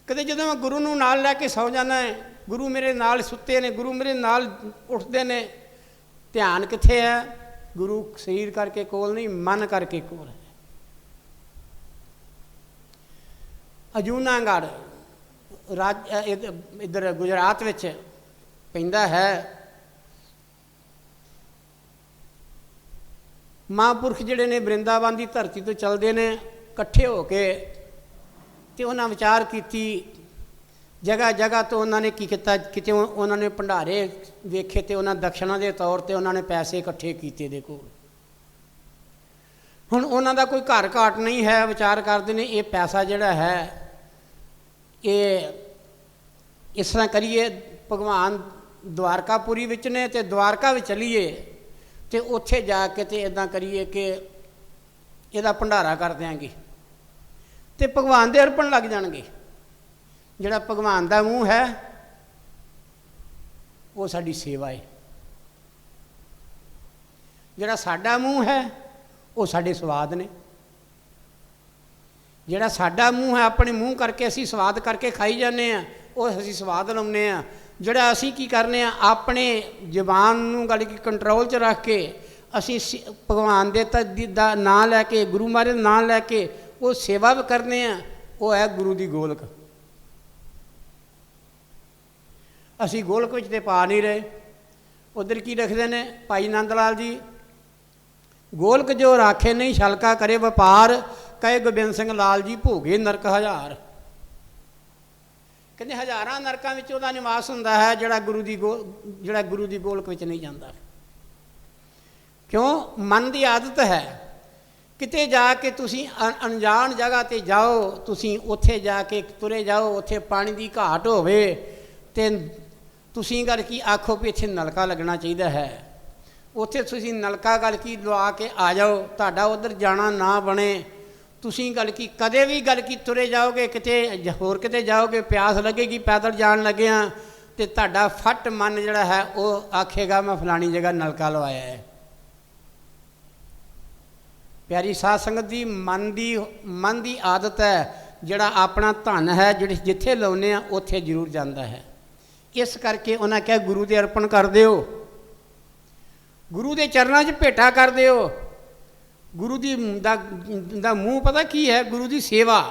ਕਦੇ ਜਦੋਂ ਮੈਂ ਗੁਰੂ ਨੂੰ ਨਾਲ ਲੈ ਕੇ ਸੌਂ ਜਾਂਦਾ ਹੈ, ਗੁਰੂ ਮੇਰੇ ਨਾਲ ਸੁੱਤੇ ਨੇ, ਗੁਰੂ ਮੇਰੇ ਨਾਲ ਉੱਠਦੇ ਨੇ, ਧਿਆਨ ਕਿੱਥੇ ਹੈ? ਗੁਰੂ ਸਰੀਰ ਕਰਕੇ ਕੋਲ ਨਹੀਂ, ਮਨ ਕਰਕੇ ਕੋਲ ਹੈ। ਅਜੂਨਾਗੜ੍ਹ ਇੱਧਰ ਗੁਜਰਾਤ ਵਿੱਚ ਪੈਂਦਾ ਹੈ। ਮਹਾਂਪੁਰਖ ਜਿਹੜੇ ਨੇ ਬ੍ਰਿੰਦਾਵਨ ਦੀ ਧਰਤੀ ਤੋਂ ਚੱਲਦੇ ਨੇ ਇਕੱਠੇ ਹੋ ਕੇ, ਅਤੇ ਉਹਨਾਂ ਵਿਚਾਰ ਕੀਤੀ। ਜਗ੍ਹਾ ਜਗ੍ਹਾ ਤੋਂ ਉਹਨਾਂ ਨੇ ਕੀ ਕੀਤਾ, ਕਿਤੇ ਉਹਨਾਂ ਨੇ ਭੰਡਾਰੇ ਵੇਖੇ ਅਤੇ ਉਹਨਾਂ ਦਕਸ਼ਨਾ ਦੇ ਤੌਰ 'ਤੇ ਉਹਨਾਂ ਨੇ ਪੈਸੇ ਇਕੱਠੇ ਕੀਤੇ ਦੇ ਕੋਲ। ਹੁਣ ਉਹਨਾਂ ਦਾ ਕੋਈ ਘਰ ਘਾਟ ਨਹੀਂ ਹੈ, ਵਿਚਾਰ ਕਰਦੇ ਨੇ ਇਹ ਪੈਸਾ ਜਿਹੜਾ ਹੈ ਇਹ ਇਸ ਤਰ੍ਹਾਂ ਕਰੀਏ, ਭਗਵਾਨ ਦਵਾਰਕਾਪੁਰੀ ਵਿੱਚ ਨੇ ਅਤੇ ਦਵਾਰਕਾ ਵਿੱਚ ਚਲੀਏ ਅਤੇ ਉੱਥੇ ਜਾ ਕੇ ਅਤੇ ਇੱਦਾਂ ਕਰੀਏ ਕਿ ਇਹਦਾ ਭੰਡਾਰਾ ਕਰ ਦਿਆਂਗੇ ਅਤੇ ਭਗਵਾਨ ਦੇ ਅਰਪਣ ਲੱਗ ਜਾਣਗੇ। ਜਿਹੜਾ ਭਗਵਾਨ ਦਾ ਮੂੰਹ ਹੈ ਉਹ ਸਾਡੀ ਸੇਵਾ ਹੈ, ਜਿਹੜਾ ਸਾਡਾ ਮੂੰਹ ਹੈ ਉਹ ਸਾਡੇ ਸਵਾਦ ਨੇ। ਜਿਹੜਾ ਸਾਡਾ ਮੂੰਹ ਹੈ, ਆਪਣੇ ਮੂੰਹ ਕਰਕੇ ਅਸੀਂ ਸਵਾਦ ਕਰਕੇ ਖਾਈ ਜਾਂਦੇ ਹਾਂ, ਉਹ ਅਸੀਂ ਸਵਾਦ ਲਾਉਂਦੇ ਹਾਂ। ਜਿਹੜਾ ਅਸੀਂ ਕੀ ਕਰਨੇ ਆ, ਆਪਣੇ ਜ਼ੁਬਾਨ ਨੂੰ ਗੱਲ ਕੀ ਕੰਟਰੋਲ 'ਚ ਰੱਖ ਕੇ ਅਸੀਂ ਭਗਵਾਨ ਦੇ ਦਾ ਨਾਂ ਲੈ ਕੇ, ਗੁਰੂ ਮਹਾਰਾਜ ਦਾ ਨਾਂ ਲੈ ਕੇ ਉਹ ਸੇਵਾ ਵੀ ਕਰਨੇ ਆ, ਉਹ ਹੈ ਗੁਰੂ ਦੀ ਗੋਲਕ। ਅਸੀਂ ਗੋਲਕ ਵਿੱਚ ਤੇ ਪਾ ਨਹੀਂ ਰਹੇ। ਉੱਧਰ ਕੀ ਲਿਖਦੇ ਨੇ ਭਾਈ ਨੰਦ ਲਾਲ ਜੀ, ਗੋਲਕ ਜੋ ਰਾਖੇ ਨਹੀਂ ਛਲਕਾ ਕਰੇ ਵਪਾਰ, ਕਹੇ ਗੋਬਿੰਦ ਸਿੰਘ ਲਾਲ ਜੀ ਭੋਗੇ ਨਰਕ ਹਜ਼ਾਰ। ਕਹਿੰਦੇ ਹਜ਼ਾਰਾਂ ਨਰਕਾਂ ਵਿੱਚ ਉਹਦਾ ਨਿਵਾਸ ਹੁੰਦਾ ਹੈ ਜਿਹੜਾ ਗੁਰੂ ਦੀ ਗੋਲਕ ਵਿੱਚ ਨਹੀਂ ਜਾਂਦਾ। ਕਿਉਂ? ਮਨ ਦੀ ਆਦਤ ਹੈ। ਕਿਤੇ ਜਾ ਕੇ ਤੁਸੀਂ ਅਣਜਾਣ ਜਗ੍ਹਾ 'ਤੇ ਜਾਓ, ਤੁਸੀਂ ਉੱਥੇ ਜਾ ਕੇ ਤੁਰੇ ਜਾਓ, ਉੱਥੇ ਪਾਣੀ ਦੀ ਘਾਟ ਹੋਵੇ ਅਤੇ ਤੁਸੀਂ ਗੱਲ ਕੀ ਆਖੋ ਵੀ ਇੱਥੇ ਨਲਕਾ ਲੱਗਣਾ ਚਾਹੀਦਾ ਹੈ, ਉੱਥੇ ਤੁਸੀਂ ਨਲਕਾ ਗੱਲ ਕੀ ਲਵਾ ਕੇ ਆ ਜਾਓ, ਤੁਹਾਡਾ ਉੱਧਰ ਜਾਣਾ ਨਾ ਬਣੇ। ਤੁਸੀਂ ਗੱਲ ਕੀ ਕਦੇ ਵੀ ਗੱਲ ਕੀ ਤੁਰੇ ਜਾਓਗੇ, ਕਿਤੇ ਹੋਰ ਕਿਤੇ ਜਾਓਗੇ, ਪਿਆਸ ਲੱਗੇਗੀ, ਪੈਦਲ ਜਾਣ ਲੱਗਿਆ ਅਤੇ ਤੁਹਾਡਾ ਫੱਟ ਮਨ ਜਿਹੜਾ ਹੈ ਉਹ ਆਖੇਗਾ ਮੈਂ ਫਲਾਣੀ ਜਗ੍ਹਾ ਨਲਕਾ ਲਵਾਇਆ ਹੈ। ਪਿਆਰੀ ਸਾਧ ਸੰਗਤ ਦੀ ਮਨ ਦੀ ਆਦਤ ਹੈ, ਜਿਹੜਾ ਆਪਣਾ ਧਨ ਹੈ ਜਿੱਥੇ ਲਾਉਂਦੇ ਆ ਉੱਥੇ ਜ਼ਰੂਰ ਜਾਂਦਾ ਹੈ। ਇਸ ਕਰਕੇ ਉਹਨਾਂ ਕਿਹਾ ਗੁਰੂ ਦੇ ਅਰਪਣ ਕਰ ਦਿਓ, ਗੁਰੂ ਦੇ ਚਰਨਾਂ 'ਚ ਭੇਟਾ ਕਰ ਦਿਓ। ਗੁਰੂ ਦਾ ਮੂੰਹ ਪਤਾ ਕੀ ਹੈ? ਗੁਰੂ ਦੀ ਸੇਵਾ।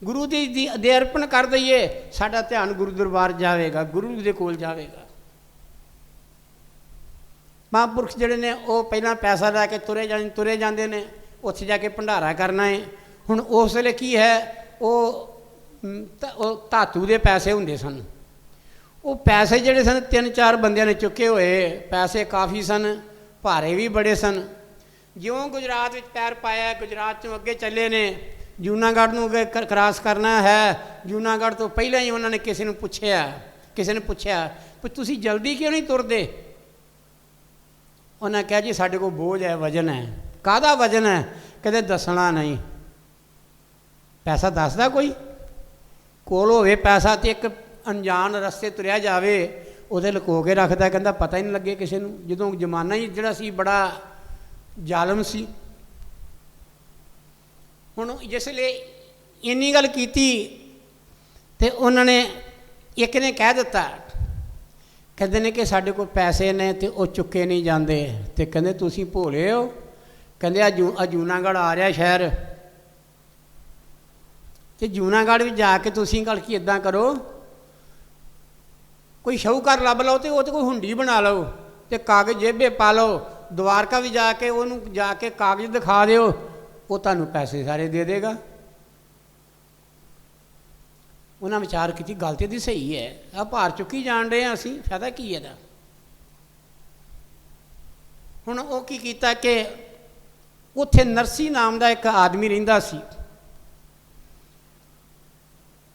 ਗੁਰੂ ਦੇ ਅਰਪਣ ਕਰ ਦਈਏ, ਸਾਡਾ ਧਿਆਨ ਗੁਰੂ ਦਰਬਾਰ ਜਾਵੇਗਾ, ਗੁਰੂ ਦੇ ਕੋਲ ਜਾਵੇਗਾ। ਮਹਾਂਪੁਰਖ ਜਿਹੜੇ ਨੇ ਉਹ ਪਹਿਲਾਂ ਪੈਸਾ ਲੈ ਕੇ ਤੁਰੇ ਜਾਂਦੇ ਨੇ, ਉੱਥੇ ਜਾ ਕੇ ਭੰਡਾਰਾ ਕਰਨਾ ਹੈ। ਹੁਣ ਉਸ ਵੇਲੇ ਕੀ ਹੈ, ਉਹ ਧਾਤੂ ਦੇ ਪੈਸੇ ਹੁੰਦੇ ਸਨ। ਉਹ ਪੈਸੇ ਜਿਹੜੇ ਸਨ 3-4 ਬੰਦਿਆਂ ਨੇ ਚੁੱਕੇ ਹੋਏ, ਪੈਸੇ ਕਾਫੀ ਸਨ, ਭਾਰੇ ਵੀ ਬੜੇ ਸਨ। ਜਿਉਂ ਗੁਜਰਾਤ ਵਿੱਚ ਪੈਰ ਪਾਇਆ, ਗੁਜਰਾਤ 'ਚੋਂ ਅੱਗੇ ਚੱਲੇ ਨੇ, ਜੂਨਾਗੜ੍ਹ ਨੂੰ ਅੱਗੇ ਕ੍ਰਾਸ ਕਰਨਾ ਹੈ। ਜੂਨਾਗੜ੍ਹ ਤੋਂ ਪਹਿਲਾਂ ਹੀ ਉਹਨਾਂ ਨੇ ਕਿਸੇ ਨੂੰ ਪੁੱਛਿਆ ਕਿਸੇ ਨੇ ਪੁੱਛਿਆ ਵੀ ਤੁਸੀਂ ਜਲਦੀ ਕਿਉਂ ਨਹੀਂ ਤੁਰਦੇ? ਉਹਨਾਂ ਕਿਹਾ ਜੀ ਸਾਡੇ ਕੋਲ ਬੋਝ ਹੈ, ਵਜਨ ਹੈ। ਕਾਹਦਾ ਵਜਨ ਹੈ? ਕਹਿੰਦੇ ਦੱਸਣਾ ਨਹੀਂ। ਪੈਸਾ ਦੱਸਦਾ ਕੋਈ? ਕੋਲ ਹੋਵੇ ਪੈਸਾ ਤੇ ਇੱਕ ਅਣਜਾਣ ਰਸਤੇ ਤੁਰਿਆ ਜਾਵੇ, ਉਹਦੇ ਲੁਕੋ ਕੇ ਰੱਖਦਾ, ਕਹਿੰਦਾ ਪਤਾ ਹੀ ਨਹੀਂ ਲੱਗੇ ਕਿਸੇ ਨੂੰ। ਜਦੋਂ ਜ਼ਮਾਨਾ ਹੀ ਜਿਹੜਾ ਸੀ ਬੜਾ ਜ਼ਾਲਮ ਸੀ। ਹੁਣ ਜਿਸ ਲਈ ਇੰਨੀ ਗੱਲ ਕੀਤੀ ਤੇ ਉਹਨਾਂ ਨੇ ਇੱਕ ਨੇ ਕਹਿ ਦਿੱਤਾ, ਕਹਿੰਦੇ ਨੇ ਕਿ ਸਾਡੇ ਕੋਲ ਪੈਸੇ ਨੇ ਤੇ ਉਹ ਚੁੱਕੇ ਨਹੀਂ ਜਾਂਦੇ। ਤੇ ਕਹਿੰਦੇ ਤੁਸੀਂ ਭੋਲੇ ਹੋ। ਕਹਿੰਦੇ ਆ ਜੂਨਾਗੜ੍ਹ ਆ ਰਿਹਾ ਸ਼ਹਿਰ, ਤੇ ਜੂਨਾਗੜ੍ਹ ਵੀ ਜਾ ਕੇ ਤੁਸੀਂ ਗੱਲ ਕੀ ਇੱਦਾਂ ਕਰੋ, ਕੋਈ ਸ਼ਾਹੂਕਾਰ ਲੱਭ ਲਓ ਤੇ ਉਹ ਤੇ ਕੋਈ ਹੁੰਡੀ ਬਣਾ ਲਓ ਤੇ ਕਾਗਜ਼ ਜੇਬੇ ਪਾ ਲਓ। ਦਵਾਰਕਾ ਵੀ ਜਾ ਕੇ ਉਹਨੂੰ ਜਾ ਕੇ ਕਾਗਜ਼ ਦਿਖਾ ਦਿਓ, ਉਹ ਤੁਹਾਨੂੰ ਪੈਸੇ ਸਾਰੇ ਦੇ ਦੇਗਾ। ਉਹਨਾਂ ਵਿਚਾਰ ਕੀਤੀ ਗੱਲ ਤੇ ਦੀ ਸਹੀ ਹੈ, ਆ ਭਾਰ ਚੁੱਕੀ ਜਾਣ ਰਹੇ ਹਾਂ ਅਸੀਂ, ਫਾਇਦਾ ਕੀ ਇਹਦਾ। ਹੁਣ ਉਹ ਕੀ ਕੀਤਾ ਕਿ ਉੱਥੇ ਨਰਸੀ ਨਾਮ ਦਾ ਇੱਕ ਆਦਮੀ ਰਹਿੰਦਾ ਸੀ।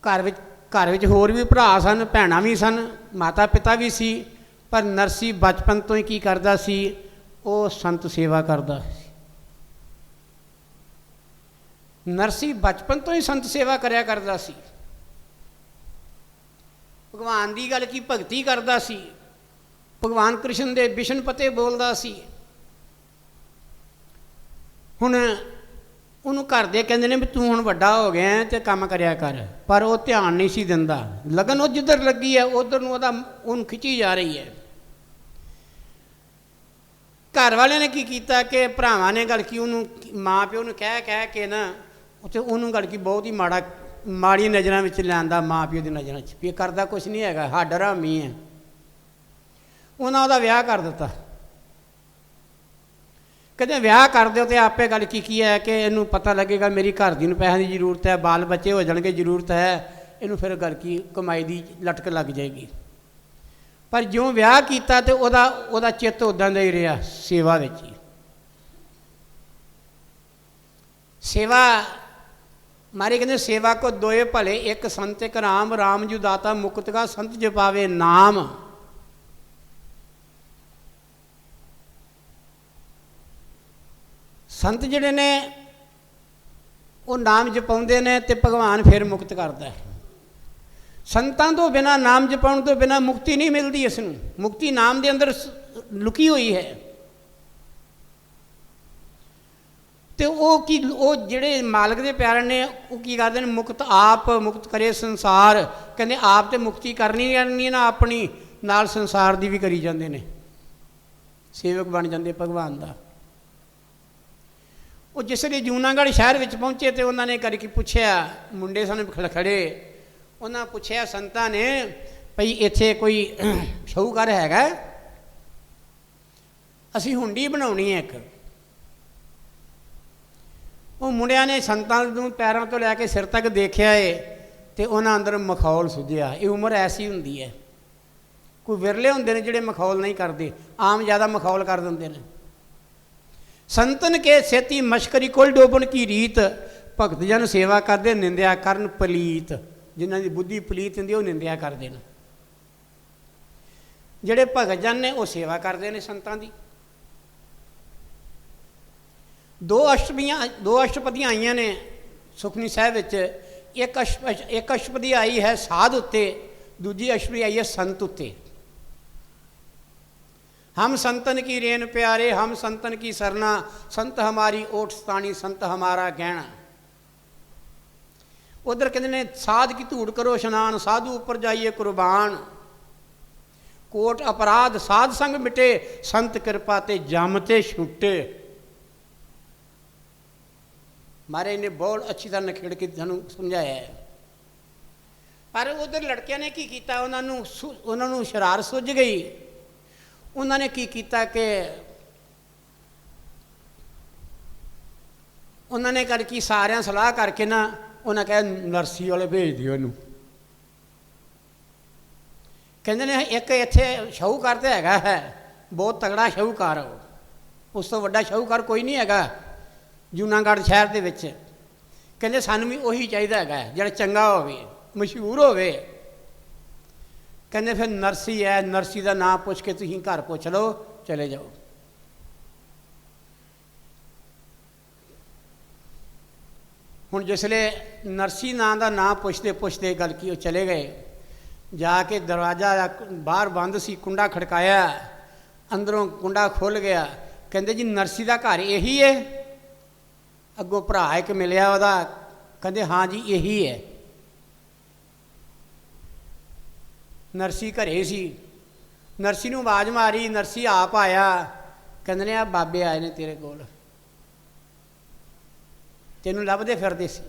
ਘਰ ਵਿੱਚ ਹੋਰ ਵੀ ਭਰਾ ਸਨ, ਭੈਣਾਂ ਵੀ ਸਨ, ਮਾਤਾ ਪਿਤਾ ਵੀ ਸੀ। ਪਰ ਨਰਸੀ ਬਚਪਨ ਤੋਂ ਹੀ ਕੀ ਕਰਦਾ ਸੀ? ਉਹ ਸੰਤ ਸੇਵਾ ਕਰਦਾ ਸੀ। ਨਰਸੀ ਬਚਪਨ ਤੋਂ ਹੀ ਸੰਤ ਸੇਵਾ ਕਰਿਆ ਕਰਦਾ ਸੀ। ਭਗਵਾਨ ਦੀ ਗੱਲ ਕੀ ਭਗਤੀ ਕਰਦਾ ਸੀ। ਭਗਵਾਨ ਕ੍ਰਿਸ਼ਨ ਦੇ ਵਿਸ਼ਨ ਪਤੇ ਬੋਲਦਾ ਸੀ। ਹੁਣ ਉਹਨੂੰ ਘਰ ਦੇ ਕਹਿੰਦੇ ਨੇ ਵੀ ਤੂੰ ਹੁਣ ਵੱਡਾ ਹੋ ਗਿਆ ਤੇ ਕੰਮ ਕਰਿਆ ਕਰ, ਪਰ ਉਹ ਧਿਆਨ ਨਹੀਂ ਸੀ ਦਿੰਦਾ। ਲਗਨ ਉਹ ਜਿੱਧਰ ਲੱਗੀ ਹੈ ਉਧਰ ਨੂੰ ਉਹਨੂੰ ਖਿੱਚੀ ਜਾ ਰਹੀ ਹੈ। ਘਰ ਵਾਲਿਆਂ ਨੇ ਕੀ ਕੀਤਾ ਕਿ ਭਰਾਵਾਂ ਨੇ ਗੱਲ ਕੀ ਉਹਨੂੰ ਮਾਂ ਪਿਓ ਨੂੰ ਕਹਿ ਕੇ ਨਾ ਉੱਥੇ ਉਹਨੂੰ ਗੱਲ ਕੀ ਬਹੁਤ ਹੀ ਮਾੜੀ ਨਜ਼ਰਾਂ ਵਿੱਚ ਲਿਆਂਦਾ, ਮਾਂ ਪਿਓ ਦੀ ਨਜ਼ਰਾਂ 'ਚ ਵੀ ਇਹ ਕਰਦਾ ਕੁਛ ਨਹੀਂ ਹੈਗਾ, ਹੱਡ ਹਰਾਮੀ ਹੈ। ਉਹਨਾਂ ਉਹਦਾ ਵਿਆਹ ਕਰ ਦਿੱਤਾ। ਕਹਿੰਦੇ ਵਿਆਹ ਕਰ ਦਿਓ ਤੇ ਆਪੇ ਗੱਲ ਕੀ ਹੈ ਕਿ ਇਹਨੂੰ ਪਤਾ ਲੱਗੇਗਾ ਮੇਰੀ ਘਰ ਦੀ ਨੂੰ ਪੈਸਿਆਂ ਦੀ ਜ਼ਰੂਰਤ ਹੈ, ਬਾਲ ਬੱਚੇ ਹੋ ਜਾਣਗੇ, ਜ਼ਰੂਰਤ ਹੈ, ਇਹਨੂੰ ਫਿਰ ਗੱਲ ਕੀ ਕਮਾਈ ਦੀ ਲਟਕ ਲੱਗ ਜਾਏਗੀ। ਪਰ ਜਿਉਂ ਵਿਆਹ ਕੀਤਾ ਤੇ ਉਹਦਾ ਚਿੱਤ ਉੱਦਾਂ ਦਾ ਹੀ ਰਿਹਾ, ਸੇਵਾ ਵਿੱਚ ਹੀ। ਸੇਵਾ ਮਾਰੇ ਕਹਿੰਦੇ ਸੇਵਾ ਕੋ ਦੋਏ ਭਲੇ, ਇੱਕ ਸੰਤ ਇੱਕ ਰਾਮ, ਰਾਮ ਜੂ ਦਾਤਾ ਮੁਕਤ ਕਾ, ਸੰਤ ਜਪਾਵੇ ਨਾਮ। ਸੰਤ ਜਿਹੜੇ ਨੇ ਉਹ ਨਾਮ ਜਪਾਉਂਦੇ ਨੇ ਤੇ ਭਗਵਾਨ ਫਿਰ ਮੁਕਤ ਕਰਦਾ ਹੈ। ਸੰਤਾਂ ਤੋਂ ਬਿਨਾਂ, ਨਾਮ ਜਪਾਉਣ ਤੋਂ ਬਿਨਾਂ ਮੁਕਤੀ ਨਹੀਂ ਮਿਲਦੀ। ਇਸ ਨੂੰ ਮੁਕਤੀ ਨਾਮ ਦੇ ਅੰਦਰ ਲੁਕੀ ਹੋਈ ਹੈ। ਤੇ ਉਹ ਜਿਹੜੇ ਮਾਲਕ ਦੇ ਪਿਆਰੇ ਨੇ ਉਹ ਕੀ ਕਰਦੇ ਨੇ? ਮੁਕਤ ਆਪ ਮੁਕਤ ਕਰੇ ਸੰਸਾਰ। ਕਹਿੰਦੇ ਆਪ ਤੇ ਮੁਕਤੀ ਕਰਨੀ ਨਾ ਆਪਣੀ, ਨਾਲ ਸੰਸਾਰ ਦੀ ਵੀ ਕਰੀ ਜਾਂਦੇ ਨੇ, ਸੇਵਕ ਬਣ ਜਾਂਦੇ ਭਗਵਾਨ ਦਾ। ਉਹ ਜਿਸ ਵੇਲੇ ਜੂਨਾਗੜ੍ਹ ਸ਼ਹਿਰ ਵਿੱਚ ਪਹੁੰਚੇ ਤੇ ਉਹਨਾਂ ਨੇ ਕਰਕੇ ਪੁੱਛਿਆ, ਮੁੰਡੇ ਸਨ ਖੜੇ, ਉਹਨਾਂ ਪੁੱਛਿਆ ਸੰਤਾਂ ਨੇ ਭਈ ਇੱਥੇ ਕੋਈ ਸ਼ਾਹੂਕਾਰ ਹੈਗਾ? ਅਸੀਂ ਹੁੰਡੀ ਬਣਾਉਣੀ ਹੈ ਇੱਕ। ਉਹ ਮੁੰਡਿਆਂ ਨੇ ਸੰਤਾਂ ਨੂੰ ਪੈਰਾਂ ਤੋਂ ਲੈ ਕੇ ਸਿਰ ਤੱਕ ਦੇਖਿਆ ਏ ਤੇ ਉਹਨਾਂ ਅੰਦਰ ਮਖੌਲ ਸੁੱਝਿਆ। ਇਹ ਉਮਰ ਐਸੀ ਹੁੰਦੀ ਹੈ, ਕੋਈ ਵਿਰਲੇ ਹੁੰਦੇ ਨੇ ਜਿਹੜੇ ਮਖੌਲ ਨਹੀਂ ਕਰਦੇ, ਆਮ ਜ਼ਿਆਦਾ ਮਖੌਲ ਕਰ ਦਿੰਦੇ ਨੇ। ਸੰਤਨ ਕੇ ਸੇਤੀ ਮਸ਼ਕਰੀ ਕੋਲ ਡੋਬਣ ਕੀ ਰੀਤ, ਭਗਤ ਜਨ ਸੇਵਾ ਕਰਦੇ ਨਿੰਦਿਆ ਕਰਨ ਪਲੀਤ। ਜਿਨ੍ਹਾਂ ਦੀ ਬੁੱਧੀ ਪਲੀਤ ਹੁੰਦੀ ਉਹ ਨਿੰਦਿਆ ਕਰਦੇ ਨੇ। ਜਿਹੜੇ ਭਗਤ ਜਨ ਨੇ ਉਹ ਸੇਵਾ ਕਰਦੇ ਨੇ ਸੰਤਾਂ ਦੀ। ਦੋ ਅਸ਼ਟਪਦੀਆਂ ਆਈਆਂ ਨੇ ਸੁਖਮਨੀ ਸਾਹਿਬ ਵਿੱਚ। ਇੱਕ ਅਸ਼ਟਪਦੀ ਆਈ ਹੈ ਸਾਧ ਉੱਤੇ, ਦੂਜੀ ਅਸ਼ਟਪਦੀ ਆਈ ਹੈ ਸੰਤ ਉੱਤੇ। हम संतन की रेन प्यारे, हम संतन की सरना, संत हमारी ओठ स्थानी, संत हमारा गहना। उधर कहते ने साध की धूड़ करो स्नान, साधु ऊपर जाइए कुर्बान। कोट अपराध साध संग मिटे, संत कृपा ते जमते छुटे। मारे ने बहुत अच्छी तरह निखेड़ के सानू समझाया है। पर उधर लड़कियां ने की किया, उन्होंने शरार सुझ गई। उन्होंने की किया कि उन्होंने करके सारे सलाह करके ना उन्हें कहा नरसी वाले भेज दियो इनू। कहते ने एक इत्थे शाहूकार तो है, बहुत तगड़ा शाहूकार, उस तो वड्डा शाहूकार कोई नहीं है जूनागढ़ शहर के विच। कहते सानू भी उही चाहिए है जिहड़ा चंगा होवे, मशहूर होवे। कहते फिर नरसी है, नरसी का नाम पुछ के तुसीं घर पुछ लो, चले जाओ। हुण जिसले नरसी नां का नाम पुछते पुछते गल की चले गए, जाके दरवाज़ा बाहर बंद सी, कुंडा खड़काया, अंदरों कुंडा खुल गया। कहते जी नरसी का घर यही है? अगों भरा एक मिलिया वह, कहते हाँ जी यही है। नरसी घरे सी, नरसी नूं आवाज़ मारी, नरसी आप आया। कहते ने आ बाबे आए ने तेरे कोल, तेनों लभदे फिरदे सी।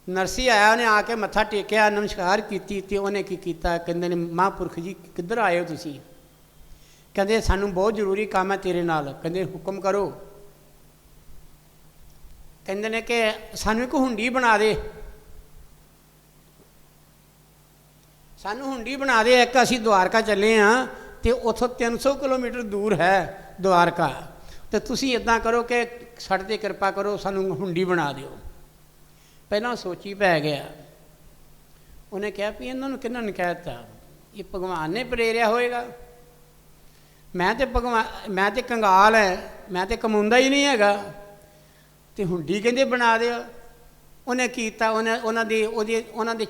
नरसी आया, उन्हें आके मत्था टेकिया, नमस्कार की, तो उन्हें की किया, कहते ने महापुरख जी किधर आए हो तुसीं? कहते सानू बहुत जरूरी काम है तेरे नाल। कहते हुक्म करो। कहते ने कि सानू एक हुंडी बना दे, सानू हुंडी बना दे। एक असीं द्वारका चले हाँ, तो उतों 300 किलोमीटर दूर है द्वारका, तो तुसीं इदां करो कि साडे ते कृपा करो, सानू हुंडी बना दिओ। पहलां सोची पै गया, उन्हें कहा भी इन्होंने किन्हां ने कह दिता? ये भगवान ने प्रेरिया होएगा। मैं तो भगवान, मैं तो कंगाल है, मैं तो कमाउंदा ही नहीं हैगा, तो हुंडी कहंदे बना दिओ। उन्हें कीता, उन्हां दे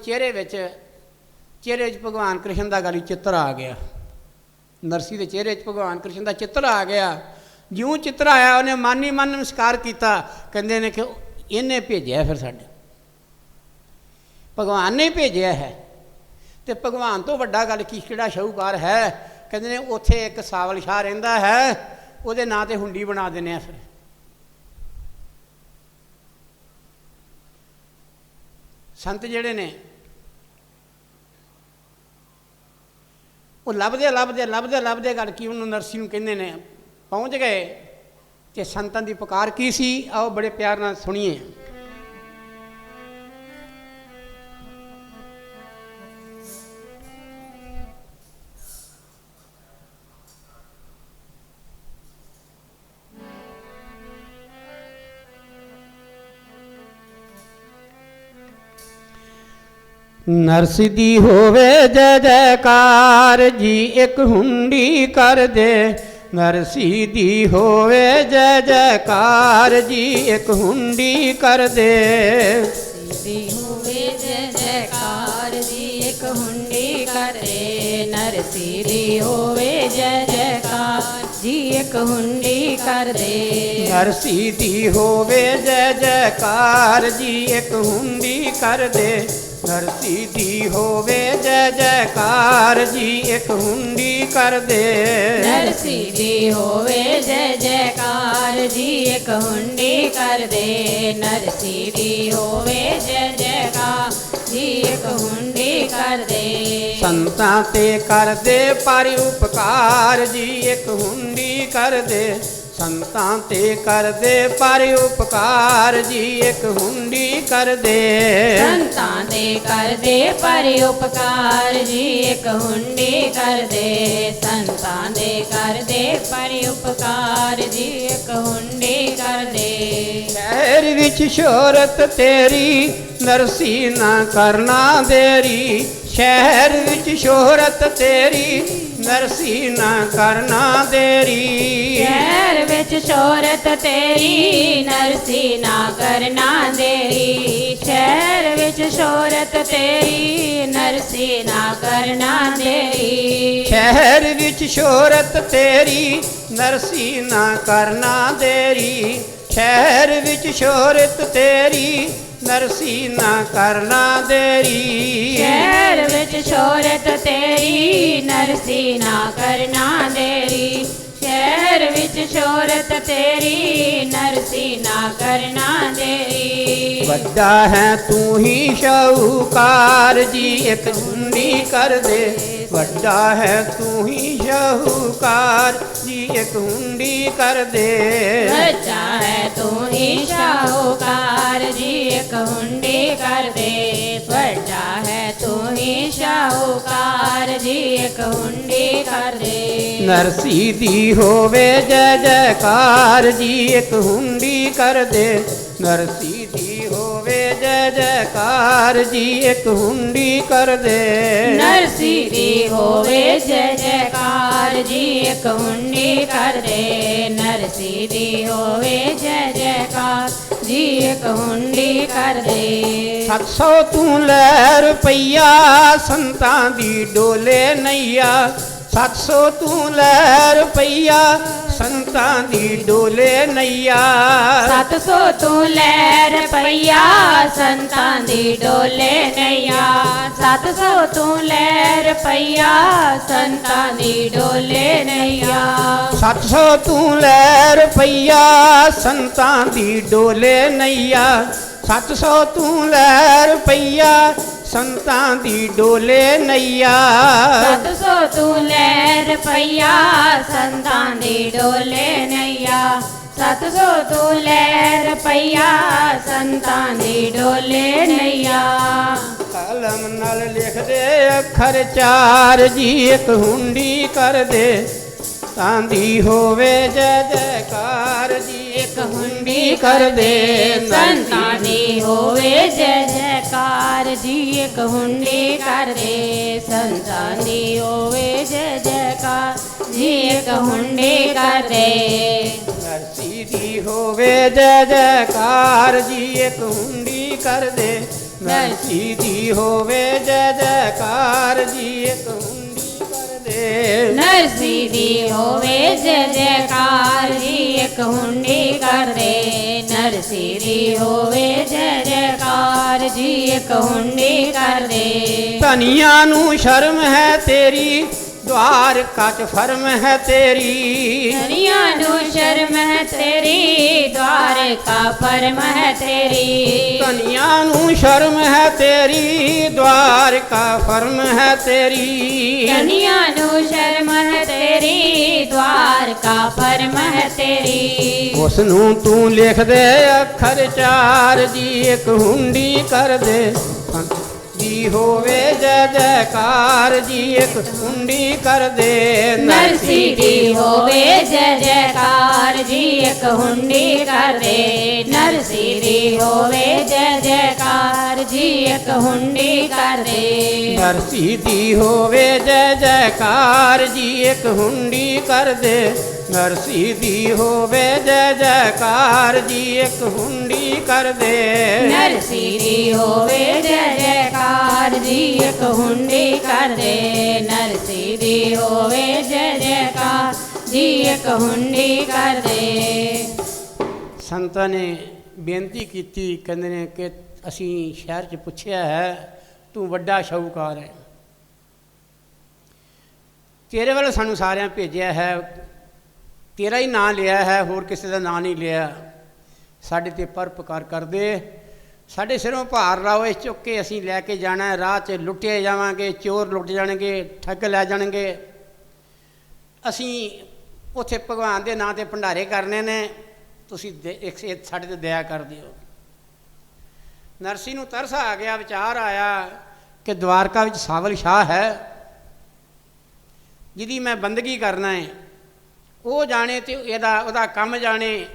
चेहरे भगवान कृष्ण का गली चित्र आ गया। नरसी के चेहरे भगवान कृष्ण का चित्र आ गया। ज्यों चित्र आया, उन्हें मन ही मन नमस्कार किया। कहते ने कि इन्हें भेजा फिर साडे, भगवान ने भेजा है, तो भगवान तो वड्डा गल की किहड़ा शाहूकार है। कहते ने उत्थे एक सावल शाह रहिंदा है, उहदे नां ते हुंडी बना देने। फिर संत जिहड़े ने वो लभदे लभदे लभदे लभदे गल की उन्होंने नरसी नूं कहंदे ने पहुँच गए। तो संतां की पुकार की सी, आओ बड़े प्यार नाल सुनिए। नरसी दी होवे जय जयकार जी, एक हुंडी कर दे। नरसी दी होवे जय जयकार जी, एक हुंडी कर दे। दी होवे जय जयकार जी, एक हुंडी कर दे। नरसी दी होवे जय जयकार जी, एक हुंडी कर दे। नरसी दी होवे जय जयकार जी, एक हुंडी कर दे। नरसी दी होवे जय जयकार जी, एक हुंडी कर दे। नरसी दी होवे जय जयकार जी, एक हुंडी कर दे। नरसी दी होवे जय जयकार जी, एक हुंडी कर दे। संतां ते कर दे पर उपकार जी, एक हुंडी कर दे। संतां ते कर दे पर उपकार जी, एक हुंडी कर दे। संतां ते कर दे पर उपकार जी, एक हुंडी कर दे। संतां ते कर दे पर उपकार जी, एक हुंडी कर दे। शहर विच शोहरत तेरी नरसी ना करना देरी। शहर विच शोहरत तेरी नरसी ना करना देरी। शहर विच शोहरत तेरी नरसी ना करना देरी। शहर विच शोहरत तेरी नरसी ना करना देरी। शहर विच शोहरत तेरी नरसी ना करना देरी। शहर विच शोहरत तेरी नरसी ना करना देरी। शहर विच शोहरत तेरी नरसी ना करना देरी। शहर विच शोहरत तेरी नरसी ना करना देरी। वड्डा है तू ही शाहूकार जी, एक हुंडी कर दे। वड्डा है तू ही शाहूकार जी, एक हुंडी कर दे। वड्डा है तू ही शाहूकार जी, एक हुंडी कर दे। वड्डा है तू ही शाहूकार जी, एक हुंडी कर दे। नरसी दी होवे जय जयकार जी, एक हुंडी कर दे। नरसी दी होवे जय ਜੈ ਜੈਕਾਰ ਜੀ ਇੱਕ ਹੁੰਡੀ ਕਰ ਦੇ। ਨਰਸੀ ਦੀ ਹੋਵੇ ਜੈ ਜੈਕਾਰ ਜੀ ਇੱਕ ਹੁੰਡੀ ਕਰ ਦੇ। ਨਰਸੀ ਦੀ ਹੋਵੇ ਜੈ ਜੈਕਾਰ ਜੀ ਇੱਕ ਹੁੰਡੀ ਕਰ ਦੇ। 700 ਤੂੰ ਲੈ ਰੁਪਈਆ ਸੰਤਾਂ ਦੀ ਡੋਲੇ ਨਈਆ। 700 ਤੂੰ ਲੈ ਰੁਪਈਆ ਸੰਤਾਂ ਦੀ ਡੋਲੇ ਨਈਆ। 700 ਤੂੰ ਲੈ ਰੁਪਈਆ ਸੰਤਾਂ ਦੀ ਡੋਲੇ ਨਈਆ। 700 ਤੂੰ ਲੈ ਰੁਪਈਆ ਸੰਤਾਂ ਦੀ ਡੋਲੇ ਨਈਆ। 700 ਤੂੰ ਲੈ ਰੁਪਈਆ ਸੰਤਾਂ ਦੀ ਡੋਲੇ ਨਈਆ। 700 ਤੂੰ ਲੈ ਰੁਪਈਆ ਸੰਤਾਂ ਦੀ ਡੋਲੇ ਨਈਆ। 700 ਤੂੰ ਲੈ ਰੁਪਈਆ ਸੰਤਾਂ ਦੀ ਡੋਲੇ ਨਈਆ। 700 ਤੂੰ ਲੈ ਰੁਪਈਆ ਸੰਤਾਂ ਦੀ ਡੋਲੇ ਨਈਆ। ਕਲਮ ਨਾਲ ਲਿਖਦੇ ਅੱਖਰ ਚਾਰ ਜੀ ਇੱਕ ਹੁੰਡੀ ਕਰ ਦੇ। ਤਾਂ ਦੀ ਹੋਵੇ ਜੈ ਜੈਕਾਰ ਜੀ ਇੱਕ ਹੁੰਡੀ ਕਰ ਦੇ। ਸੰਤਾਂ ਦੀ ਹੋਵੇ ਜੈ ਜੈਕਾਰ ਜੀ ਇੱਕ ਹੁੰਡੀ ਕਰ ਦੇ। ਸੰਤਾਂ ਦੀ ਹੋਵੇ ਜੈ ਜੈਕਾਰ ਜੀ ਇੱਕ ਹੁੰਡੀ ਕਰ ਦੇ। ਨਰਸੀ ਦੀ ਹੋਵੇ ਜੈ ਜੈਕਾਰ ਜੀ ਇੱਕ ਹੁੰਡੀ ਕਰ ਦੇ। ਨਰਸੀ ਦੀ ਹੋਵੇ ਜੈ ਜੈਕਾਰ ਜੀ ਇੱਕ ਹੁੰਡੀ ਕਰ ਦੇ। ਨਰਸੀ ਦੀ ਹੋਵੇ ਜੈ ਜੈਕਾਰ ਜੀ ਇੱਕ ਹੁੰਡੀ ਕਰ ਦੇ। ਨਰਸੀ ਦੀ ਹੋਵੇ ਜੈ ਜੈਕਾਰ ਜੀ ਇੱਕ ਹੁੰਡੀ ਕਰ ਦੇ। ਧਨੀਆਂ ਨੂੰ ਸ਼ਰਮ ਹੈ ਤੇਰੀ द्वारका च फर्म है तेरी। धनिया नु शर्म है तेरी द्वारका फर्म है तेरी। धनिया नु शर्म है तेरी द्वारका फर्म है तेरी। धनिया नु शर्म है तेरी द्वारका फर्म है तेरी। उसनू तू लिख दे अखर चार जी एक हुंडी कर दे जी होवे जय जयकार जी एक हुंडी कर दे। नरसी दी होवे जय जयकार जी एक हुंडी कर दे। नरसी दी होवे जय जयकार जी एक हुंडी कर दे। नरसी दी होवे जय जयकार जी एक हुंडी कर दे। नरसी दी होवे जय जयकार जी एक हुंडी कर दे। नरसी दी होवे जय जयकार जी एक हुंडी कर दे। नरसी दी होवे जय जयकार जी एक हुंडी कर दे। ਸੰਤਾਂ ਨੇ ਬੇਨਤੀ ਕੀਤੀ, ਕਹਿੰਦੇ ਨੇ ਕਿ ਅਸੀਂ ਸ਼ਹਿਰ 'ਚ ਪੁੱਛਿਆ ਹੈ ਤੂੰ ਵੱਡਾ ਸ਼ਾਹੂਕਾਰ ਹੈ, ਤੇਰੇ ਵੱਲ ਸਾਨੂੰ ਸਾਰਿਆਂ ਭੇਜਿਆ ਹੈ, ਤੇਰਾ ਹੀ ਨਾਂ ਲਿਆ ਹੈ, ਹੋਰ ਕਿਸੇ ਦਾ ਨਾਂ ਨਹੀਂ ਲਿਆ, ਸਾਡੇ 'ਤੇ ਪਰਉਪਕਾਰ ਕਰ ਦੇ, ਸਾਡੇ ਸਿਰੋਂ ਭਾਰ ਲਾਓ, ਇਸ ਚੁੱਕ ਕੇ ਅਸੀਂ ਲੈ ਕੇ ਜਾਣਾ, ਰਾਹ 'ਚ ਲੁੱਟੇ ਜਾਵਾਂਗੇ, ਚੋਰ ਲੁੱਟ ਜਾਣਗੇ, ਠੱਗ ਲੈ ਜਾਣਗੇ, ਅਸੀਂ ਉੱਥੇ ਭਗਵਾਨ ਦੇ ਨਾਂ 'ਤੇ ਭੰਡਾਰੇ ਕਰਨੇ ਨੇ, ਤੁਸੀਂ ਸਾਡੇ 'ਤੇ ਦਇਆ ਕਰ ਦਿਓ। ਨਰਸੀ ਨੂੰ ਤਰਸ ਆ ਗਿਆ, ਵਿਚਾਰ ਆਇਆ ਕਿ ਦਵਾਰਕਾ ਵਿੱਚ ਸਾਵਲ ਸ਼ਾਹ ਹੈ ਜਿਹਦੀ ਮੈਂ ਬੰਦਗੀ ਕਰਨਾ ਹੈ, ਉਹ ਜਾਣੇ ਤੇ ਉਹਦਾ ਕੰਮ ਜਾਣੇ,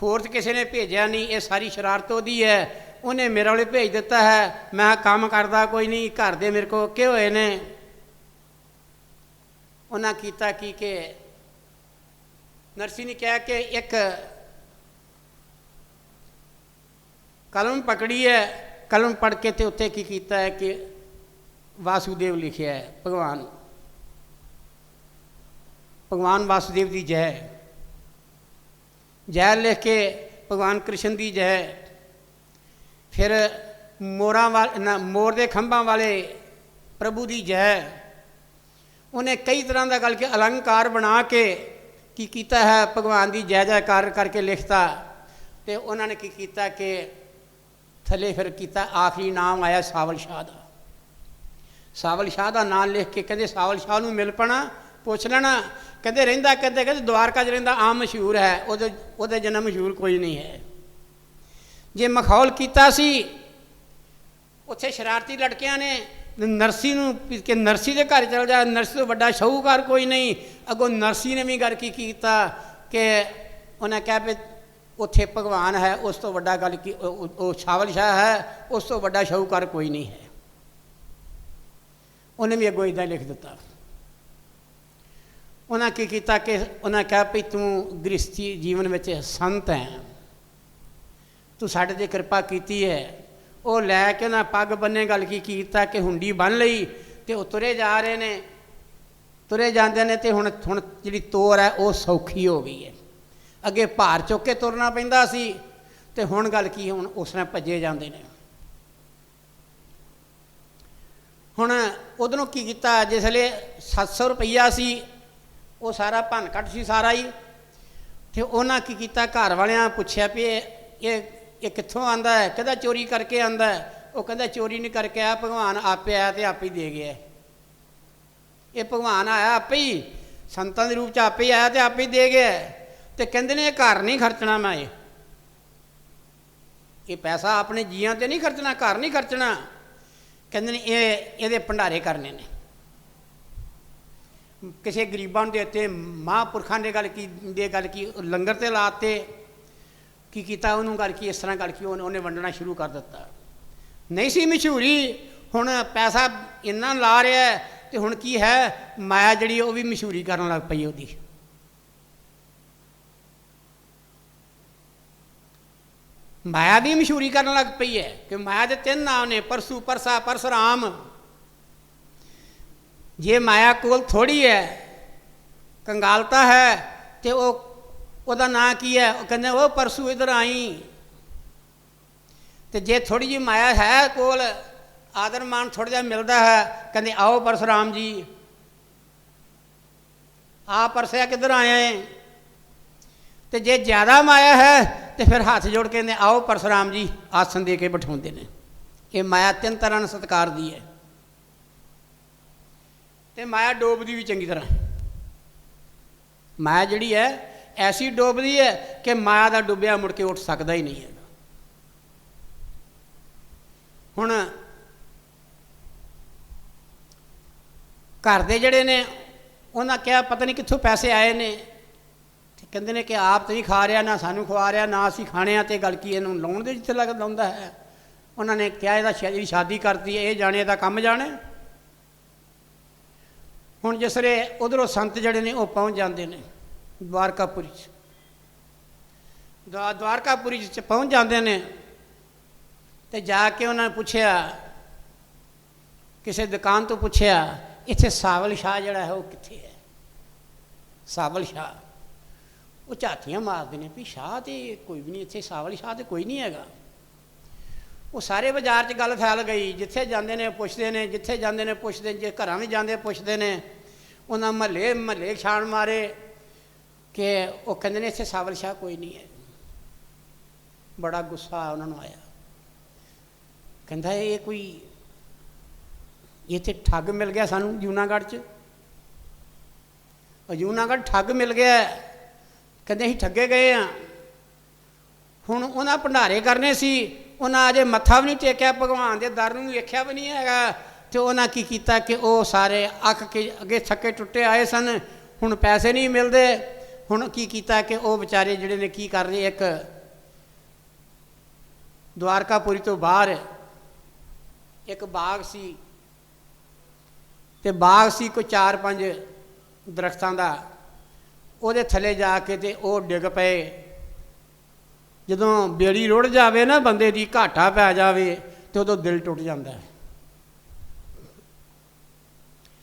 ਹੋਰ ਤਾਂ ਕਿਸੇ ਨੇ ਭੇਜਿਆ ਨਹੀਂ, ਇਹ ਸਾਰੀ ਸ਼ਰਾਰਤ ਉਹਦੀ ਹੈ, ਉਹਨੇ ਮੇਰੇ ਵਾਲੇ ਭੇਜ ਦਿੱਤਾ ਹੈ, ਮੈਂ ਕੰਮ ਕਰਦਾ ਕੋਈ ਨਹੀਂ, ਘਰ ਦੇ ਮੇਰੇ ਕੋਲ ਕਿ ਹੋਏ ਨੇ। ਉਹਨਾਂ ਕੀਤਾ ਕੀ ਕਿ ਨਰਸੀ ਨੇ ਕਿਹਾ ਕਿ ਇੱਕ ਕਲਮ ਪਕੜੀ ਹੈ, ਕਲਮ ਪੜ੍ਹ ਕੇ ਤੇ ਉੱਤੇ ਕੀ ਕੀਤਾ ਹੈ ਕਿ ਵਾਸੂਦੇਵ ਲਿਖਿਆ ਹੈ, ਭਗਵਾਨ ਵਾਸੁਦੇਵ ਦੀ ਜੈ, ਜੈ ਲਿਖ ਕੇ ਭਗਵਾਨ ਕ੍ਰਿਸ਼ਨ ਦੀ ਜੈ, ਫਿਰ ਮੋਰ ਦੇ ਖੰਭਾਂ ਵਾਲੇ ਪ੍ਰਭੂ ਦੀ ਜੈ। ਉਹਨੇ ਕਈ ਤਰ੍ਹਾਂ ਦਾ ਗੱਲ ਕਿ ਅਲੰਕਾਰ ਬਣਾ ਕੇ ਕੀ ਕੀਤਾ ਹੈ, ਭਗਵਾਨ ਦੀ ਜੈ ਜੈਕਾਰ ਕਰਕੇ ਲਿਖਤਾ। ਅਤੇ ਉਹਨਾਂ ਨੇ ਕੀ ਕੀਤਾ ਕਿ ਥੱਲੇ ਫਿਰ ਕੀਤਾ, ਆਖਰੀ ਨਾਮ ਆਇਆ ਸਾਵਲ ਸ਼ਾਹ ਦਾ। ਸਾਵਲ ਸ਼ਾਹ ਦਾ ਨਾਮ ਲਿਖ ਕੇ ਕਹਿੰਦੇ ਸਾਵਲ ਸ਼ਾਹ ਨੂੰ ਮਿਲ ਪੈਣਾ, ਪੁੱਛ ਲੈਣਾ, ਕਹਿੰਦੇ ਰਹਿੰਦਾ ਕਹਿੰਦੇ ਦਵਾਰਕਾ 'ਚ ਰਹਿੰਦਾ, ਆਮ ਮਸ਼ਹੂਰ ਹੈ, ਉਹਦੇ ਜਿੰਨਾ ਮਸ਼ਹੂਰ ਕੋਈ ਨਹੀਂ ਹੈ। ਜੇ ਮਖੌਲ ਕੀਤਾ ਸੀ ਉੱਥੇ ਸ਼ਰਾਰਤੀ ਲੜਕਿਆਂ ਨੇ ਨਰਸੀ ਨੂੰ ਕਿ ਨਰਸੀ ਦੇ ਘਰ ਚਲ ਜਾ, ਨਰਸੀ ਤੋਂ ਵੱਡਾ ਸ਼ਾਹੂਕਾਰ ਕੋਈ ਨਹੀਂ, ਅੱਗੋਂ ਨਰਸੀ ਨੇ ਵੀ ਕਰ ਕੀ ਕੀਤਾ ਕਿ ਉਹਨੇ ਕਿਹਾ ਵੀ ਉੱਥੇ ਭਗਵਾਨ ਹੈ, ਉਸ ਤੋਂ ਵੱਡਾ ਗੱਲ ਕੀ ਉਹ ਸਾਵਲ ਸ਼ਾਹ ਹੈ, ਉਸ ਤੋਂ ਵੱਡਾ ਸ਼ਾਹੂਕਾਰ ਕੋਈ ਨਹੀਂ ਹੈ। ਉਹਨੇ ਵੀ ਅੱਗੋਂ ਇੱਦਾਂ ਲਿਖ ਦਿੱਤਾ। ਉਹਨਾਂ ਕੀ ਕੀਤਾ ਕਿ ਉਹਨਾਂ ਕਿਹਾ ਵੀ ਤੂੰ ਗ੍ਰਸਤੀ ਜੀਵਨ ਵਿੱਚ ਸੰਤ ਹੈ, ਤੂੰ ਸਾਡੇ 'ਤੇ ਕਿਰਪਾ ਕੀਤੀ ਹੈ। ਉਹ ਲੈ ਕੇ ਉਹਨਾਂ ਪੱਗ ਬੰਨੇ ਗੱਲ ਕੀ ਕੀਤਾ ਕਿ ਹੁੰਡੀ ਬੰਨ੍ਹ ਲਈ ਅਤੇ ਉਹ ਤੁਰੇ ਜਾ ਰਹੇ ਨੇ, ਤੁਰੇ ਜਾਂਦੇ ਨੇ। ਅਤੇ ਹੁਣ ਜਿਹੜੀ ਤੋਰ ਹੈ ਉਹ ਸੌਖੀ ਹੋ ਗਈ ਹੈ। ਅੱਗੇ ਭਾਰ ਚੁੱਕ ਕੇ ਤੁਰਨਾ ਪੈਂਦਾ ਸੀ, ਅਤੇ ਹੁਣ ਗੱਲ ਕੀ, ਹੁਣ ਉਸ ਨਾਲ ਭੱਜੇ ਜਾਂਦੇ ਨੇ। ਹੁਣ ਉਧਰੋਂ ਕੀ ਕੀਤਾ, ਜਿਸ ਵੇਲੇ 700 ਰੁਪਈਆ ਸੀ ਉਹ ਸਾਰਾ ਭੰਨ ਘੱਟ ਸੀ ਸਾਰਾ ਹੀ। ਅਤੇ ਉਹਨਾਂ ਕੀ ਕੀਤਾ, ਘਰ ਵਾਲਿਆਂ ਪੁੱਛਿਆ ਵੀ ਇਹ ਕਿੱਥੋਂ ਆਉਂਦਾ ਹੈ? ਕਹਿੰਦਾ ਚੋਰੀ ਕਰਕੇ ਆਉਂਦਾ ਹੈ। ਉਹ ਕਹਿੰਦਾ ਚੋਰੀ ਨਹੀਂ ਕਰਕੇ ਆਇਆ, ਭਗਵਾਨ ਆਪੇ ਆਇਆ ਅਤੇ ਆਪੇ ਹੀ ਦੇ ਗਿਆ। ਇਹ ਭਗਵਾਨ ਆਇਆ ਆਪੇ ਹੀ, ਸੰਤਾਂ ਦੇ ਰੂਪ 'ਚ ਆਪੇ ਹੀ ਆਇਆ ਅਤੇ ਆਪੇ ਹੀ ਦੇ ਗਿਆ। ਅਤੇ ਕਹਿੰਦੇ ਨੇ ਇਹ ਘਰ ਨਹੀਂ ਖਰਚਣਾ, ਮੈਂ ਇਹ ਪੈਸਾ ਆਪਣੇ ਜੀਆਂ 'ਤੇ ਨਹੀਂ ਖਰਚਣਾ, ਘਰ ਨਹੀਂ ਖਰਚਣਾ। ਕਹਿੰਦੇ ਨੇ ਇਹਦੇ ਭੰਡਾਰੇ ਕਰਨੇ ਨੇ, ਕਿਸੇ ਗਰੀਬਾਂ ਨੂੰ ਦੇਤੇ, ਮਹਾਂਪੁਰਖਾਂ ਨੇ ਗੱਲ ਕੀ ਲੰਗਰ 'ਤੇ ਲਾਤੇ। ਕੀ ਕੀਤਾ ਉਹਨੂੰ ਗੱਲ ਕੀ, ਇਸ ਤਰ੍ਹਾਂ ਗੱਲ ਕੀ ਉਹਨੇ ਵੰਡਣਾ ਸ਼ੁਰੂ ਕਰ ਦਿੱਤਾ। ਨਹੀਂ ਸੀ ਮਸ਼ਹੂਰੀ, ਹੁਣ ਪੈਸਾ ਇੰਨਾ ਲਾ ਰਿਹਾ ਅਤੇ ਹੁਣ ਕੀ ਹੈ, ਮਾਇਆ ਜਿਹੜੀ ਉਹ ਵੀ ਮਸ਼ਹੂਰੀ ਕਰਨ ਲੱਗ ਪਈ। ਉਹਦੀ ਮਾਇਆ ਵੀ ਮਸ਼ਹੂਰੀ ਕਰਨ ਲੱਗ ਪਈ ਹੈ ਕਿ ਮਾਇਆ ਦੇ 3 ਨਾਮ ਨੇ, ਪਰਸੂ, ਪਰਸਾ, ਪਰਸੁਰਾਮ। ਜੇ ਮਾਇਆ ਕੋਲ ਥੋੜ੍ਹੀ ਹੈ, ਕੰਗਾਲਤਾ ਹੈ, ਅਤੇ ਉਹਦਾ ਨਾਂ ਕੀ ਹੈ? ਉਹ ਕਹਿੰਦੇ ਉਹ ਪਰਸੂ ਇੱਧਰ ਆਈ। ਅਤੇ ਜੇ ਥੋੜ੍ਹੀ ਜਿਹੀ ਮਾਇਆ ਹੈ ਕੋਲ, ਆਦਰ ਮਾਨ ਥੋੜ੍ਹਾ ਜਿਹਾ ਮਿਲਦਾ ਹੈ, ਕਹਿੰਦੇ ਆਓ ਪਰਸੁਰਾਮ ਜੀ, ਆ ਪਰਸਿਆ ਕਿੱਧਰ ਆਇਆ ਹੈ? ਅਤੇ ਜੇ ਜ਼ਿਆਦਾ ਮਾਇਆ ਹੈ ਅਤੇ ਫਿਰ ਹੱਥ ਜੋੜ ਕੇ ਕਹਿੰਦੇ ਆਓ ਪਰਸੁਰਾਮ ਜੀ, ਆਸਣ ਦੇ ਕੇ ਬਿਠਾਉਂਦੇ ਨੇ। ਇਹ ਮਾਇਆ 3 ਤਰ੍ਹਾਂ ਨਾਲ ਸਤਿਕਾਰ ਦੀ ਹੈ। ਅਤੇ ਮਾਇਆ ਡੋਬਦੀ ਵੀ ਚੰਗੀ ਤਰ੍ਹਾਂ। ਮਾਇਆ ਜਿਹੜੀ ਹੈ ਐਸੀ ਡੋਬਦੀ ਹੈ ਕਿ ਮਾਇਆ ਦਾ ਡੁੱਬਿਆ ਮੁੜ ਕੇ ਉੱਠ ਸਕਦਾ ਹੀ ਨਹੀਂ ਹੈਗਾ। ਹੁਣ ਘਰ ਦੇ ਜਿਹੜੇ ਨੇ ਉਹਨਾਂ ਕਿਹਾ ਪਤਾ ਨਹੀਂ ਕਿੱਥੋਂ ਪੈਸੇ ਆਏ ਨੇ, ਅਤੇ ਕਹਿੰਦੇ ਨੇ ਕਿ ਆਪ ਤਾਂ ਨਹੀਂ ਖਾ ਰਿਹਾ, ਨਾ ਸਾਨੂੰ ਖਵਾ ਰਿਹਾ, ਨਾ ਅਸੀਂ ਖਾਣੇ ਆ, ਅਤੇ ਗੱਲ ਕੀ ਇਹਨੂੰ ਲਾਉਣ ਦੇ ਜਿੱਥੇ ਲਾਉਂਦਾ ਹੈ। ਉਹਨਾਂ ਨੇ ਕਿਹਾ ਇਹਦੀ ਸ਼ਾਦੀ ਕਰਤੀ ਹੈ, ਇਹ ਜਾਣੇ, ਇਹਦਾ ਕੰਮ ਜਾਣੇ। ਹੁਣ ਜਿਸ ਵੇਲੇ ਉੱਧਰੋਂ ਸੰਤ ਜਿਹੜੇ ਨੇ ਉਹ ਪਹੁੰਚ ਜਾਂਦੇ ਨੇ ਦਵਾਰਕਾਪੁਰੀ 'ਚ, ਦਵਾਰਕਾਪੁਰੀ 'ਚ ਪਹੁੰਚ ਜਾਂਦੇ ਨੇ। ਅਤੇ ਜਾ ਕੇ ਉਹਨਾਂ ਨੇ ਪੁੱਛਿਆ, ਕਿਸੇ ਦੁਕਾਨ ਤੋਂ ਪੁੱਛਿਆ ਇੱਥੇ ਸਾਵਲ ਸ਼ਾਹ ਜਿਹੜਾ ਹੈ ਉਹ ਕਿੱਥੇ ਹੈ? ਸਾਵਲ ਸ਼ਾਹ। ਉਹ ਝਾਤੀਆਂ ਮਾਰਦੇ ਨੇ ਵੀ ਸ਼ਾਹ ਤਾਂ ਕੋਈ ਵੀ ਨਹੀਂ ਇੱਥੇ, ਸਾਵਲ ਸ਼ਾਹ ਤਾਂ ਕੋਈ ਨਹੀਂ ਹੈਗਾ। ਉਹ ਸਾਰੇ ਬਾਜ਼ਾਰ 'ਚ ਗੱਲ ਫੈਲ ਗਈ, ਜਿੱਥੇ ਜਾਂਦੇ ਨੇ ਪੁੱਛਦੇ ਨੇ, ਜਿੱਥੇ ਜਾਂਦੇ ਨੇ ਪੁੱਛਦੇ, ਜੇ ਘਰਾਂ ਵੀ ਜਾਂਦੇ ਪੁੱਛਦੇ ਨੇ। ਉਹਨਾਂ ਮਹੱਲੇ ਛਾਣ ਮਾਰੇ ਕਿ ਉਹ ਕਹਿੰਦੇ ਨੇ ਇੱਥੇ ਸਾਵਲ ਸ਼ਾਹ ਕੋਈ ਨਹੀਂ ਹੈ। ਬੜਾ ਗੁੱਸਾ ਉਹਨਾਂ ਨੂੰ ਆਇਆ, ਕਹਿੰਦਾ ਇਹ ਕੋਈ ਇੱਥੇ ਠੱਗ ਮਿਲ ਗਿਆ ਸਾਨੂੰ ਜੂਨਾਗੜ੍ਹ 'ਚ, ਜੂਨਾਗੜ੍ਹ ਠੱਗ ਮਿਲ ਗਿਆ। ਕਹਿੰਦੇ ਅਸੀਂ ਠੱਗੇ ਗਏ ਹਾਂ। ਹੁਣ ਉਹਨਾਂ ਭੰਡਾਰੇ ਕਰਨੇ ਸੀ, ਉਹਨਾਂ ਅਜੇ ਮੱਥਾ ਵੀ ਨਹੀਂ ਟੇਕਿਆ, ਭਗਵਾਨ ਦੇ ਦਰ ਨੂੰ ਵੇਖਿਆ ਵੀ ਨਹੀਂ ਹੈਗਾ। ਅਤੇ ਉਹਨਾਂ ਕੀ ਕੀਤਾ ਕਿ ਉਹ ਸਾਰੇ ਅੱਕ ਕੇ ਅੱਗੇ ਥੱਕੇ ਟੁੱਟੇ ਆਏ ਸਨ, ਹੁਣ ਪੈਸੇ ਨਹੀਂ ਮਿਲਦੇ। ਹੁਣ ਕੀ ਕੀਤਾ ਕਿ ਉਹ ਵਿਚਾਰੇ ਜਿਹੜੇ ਨੇ ਕੀ ਕਰ ਰਹੇ, ਇੱਕ ਦਵਾਰਕਾਪੁਰੀ ਤੋਂ ਬਾਹਰ ਇੱਕ ਬਾਗ ਸੀ, ਅਤੇ ਬਾਗ ਸੀ ਕੋਈ 4-5 ਦਰਖਤਾਂ ਦਾ। ਉਹਦੇ ਥੱਲੇ ਜਾ ਕੇ ਅਤੇ ਉਹ ਡਿੱਗ ਪਏ। ਜਦੋਂ ਬੇੜੀ ਰੁੜ ਜਾਵੇ ਨਾ, ਬੰਦੇ ਦੀ ਘਾਟਾ ਪੈ ਜਾਵੇ, ਅਤੇ ਉਦੋਂ ਦਿਲ ਟੁੱਟ ਜਾਂਦਾ ਹੈ।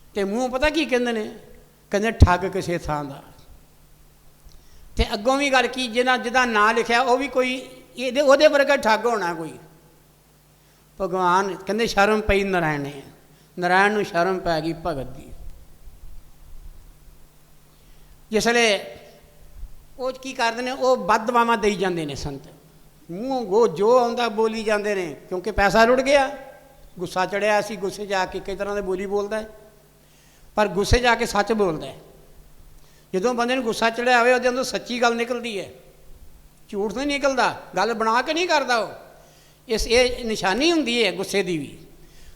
ਅਤੇ ਮੂੰਹ ਪਤਾ ਕੀ ਕਹਿੰਦੇ ਨੇ? ਕਹਿੰਦੇ ਠੱਗ ਕਿਸੇ ਥਾਂ ਦਾ। ਅਤੇ ਅੱਗੋਂ ਵੀ ਗੱਲ ਕੀ, ਜਿਹਦਾ ਨਾਂ ਲਿਖਿਆ ਉਹ ਵੀ ਕੋਈ ਉਹਦੇ ਵਰਗਾ ਠੱਗ ਹੋਣਾ ਕੋਈ। ਭਗਵਾਨ ਕਹਿੰਦੇ ਸ਼ਰਮ ਪਈ ਨਾਰਾਇਣ ਨੇ, ਨਾਰਾਇਣ ਨੂੰ ਸ਼ਰਮ ਪੈ ਗਈ ਭਗਤ ਦੀ। ਜਿਸ ਵੇਲੇ ਉਹ ਕੀ ਕਰਦੇ ਨੇ, ਉਹ ਬਦਦੁਆਵਾਂ ਦੇਈ ਜਾਂਦੇ ਨੇ ਸੰਤ, ਮੂੰਹ ਜੋ ਆਉਂਦਾ ਬੋਲੀ ਜਾਂਦੇ ਨੇ, ਕਿਉਂਕਿ ਪੈਸਾ ਰੁੜ ਗਿਆ, ਗੁੱਸਾ ਚੜਿਆ ਸੀ। ਗੁੱਸੇ ਜਾ ਕੇ ਕਈ ਤਰ੍ਹਾਂ ਦੇ ਬੋਲੀ ਬੋਲਦਾ, ਪਰ ਗੁੱਸੇ ਜਾ ਕੇ ਸੱਚ ਬੋਲਦਾ। ਜਦੋਂ ਬੰਦੇ ਨੂੰ ਗੁੱਸਾ ਚੜਿਆ ਹੋਵੇ ਉਹਦੇ ਅੰਦਰ ਸੱਚੀ ਗੱਲ ਨਿਕਲਦੀ ਹੈ, ਝੂਠ ਨਹੀਂ ਨਿਕਲਦਾ, ਗੱਲ ਬਣਾ ਕੇ ਨਹੀਂ ਕਰਦਾ ਉਹ। ਇਹ ਨਿਸ਼ਾਨੀ ਹੁੰਦੀ ਹੈ ਗੁੱਸੇ ਦੀ ਵੀ।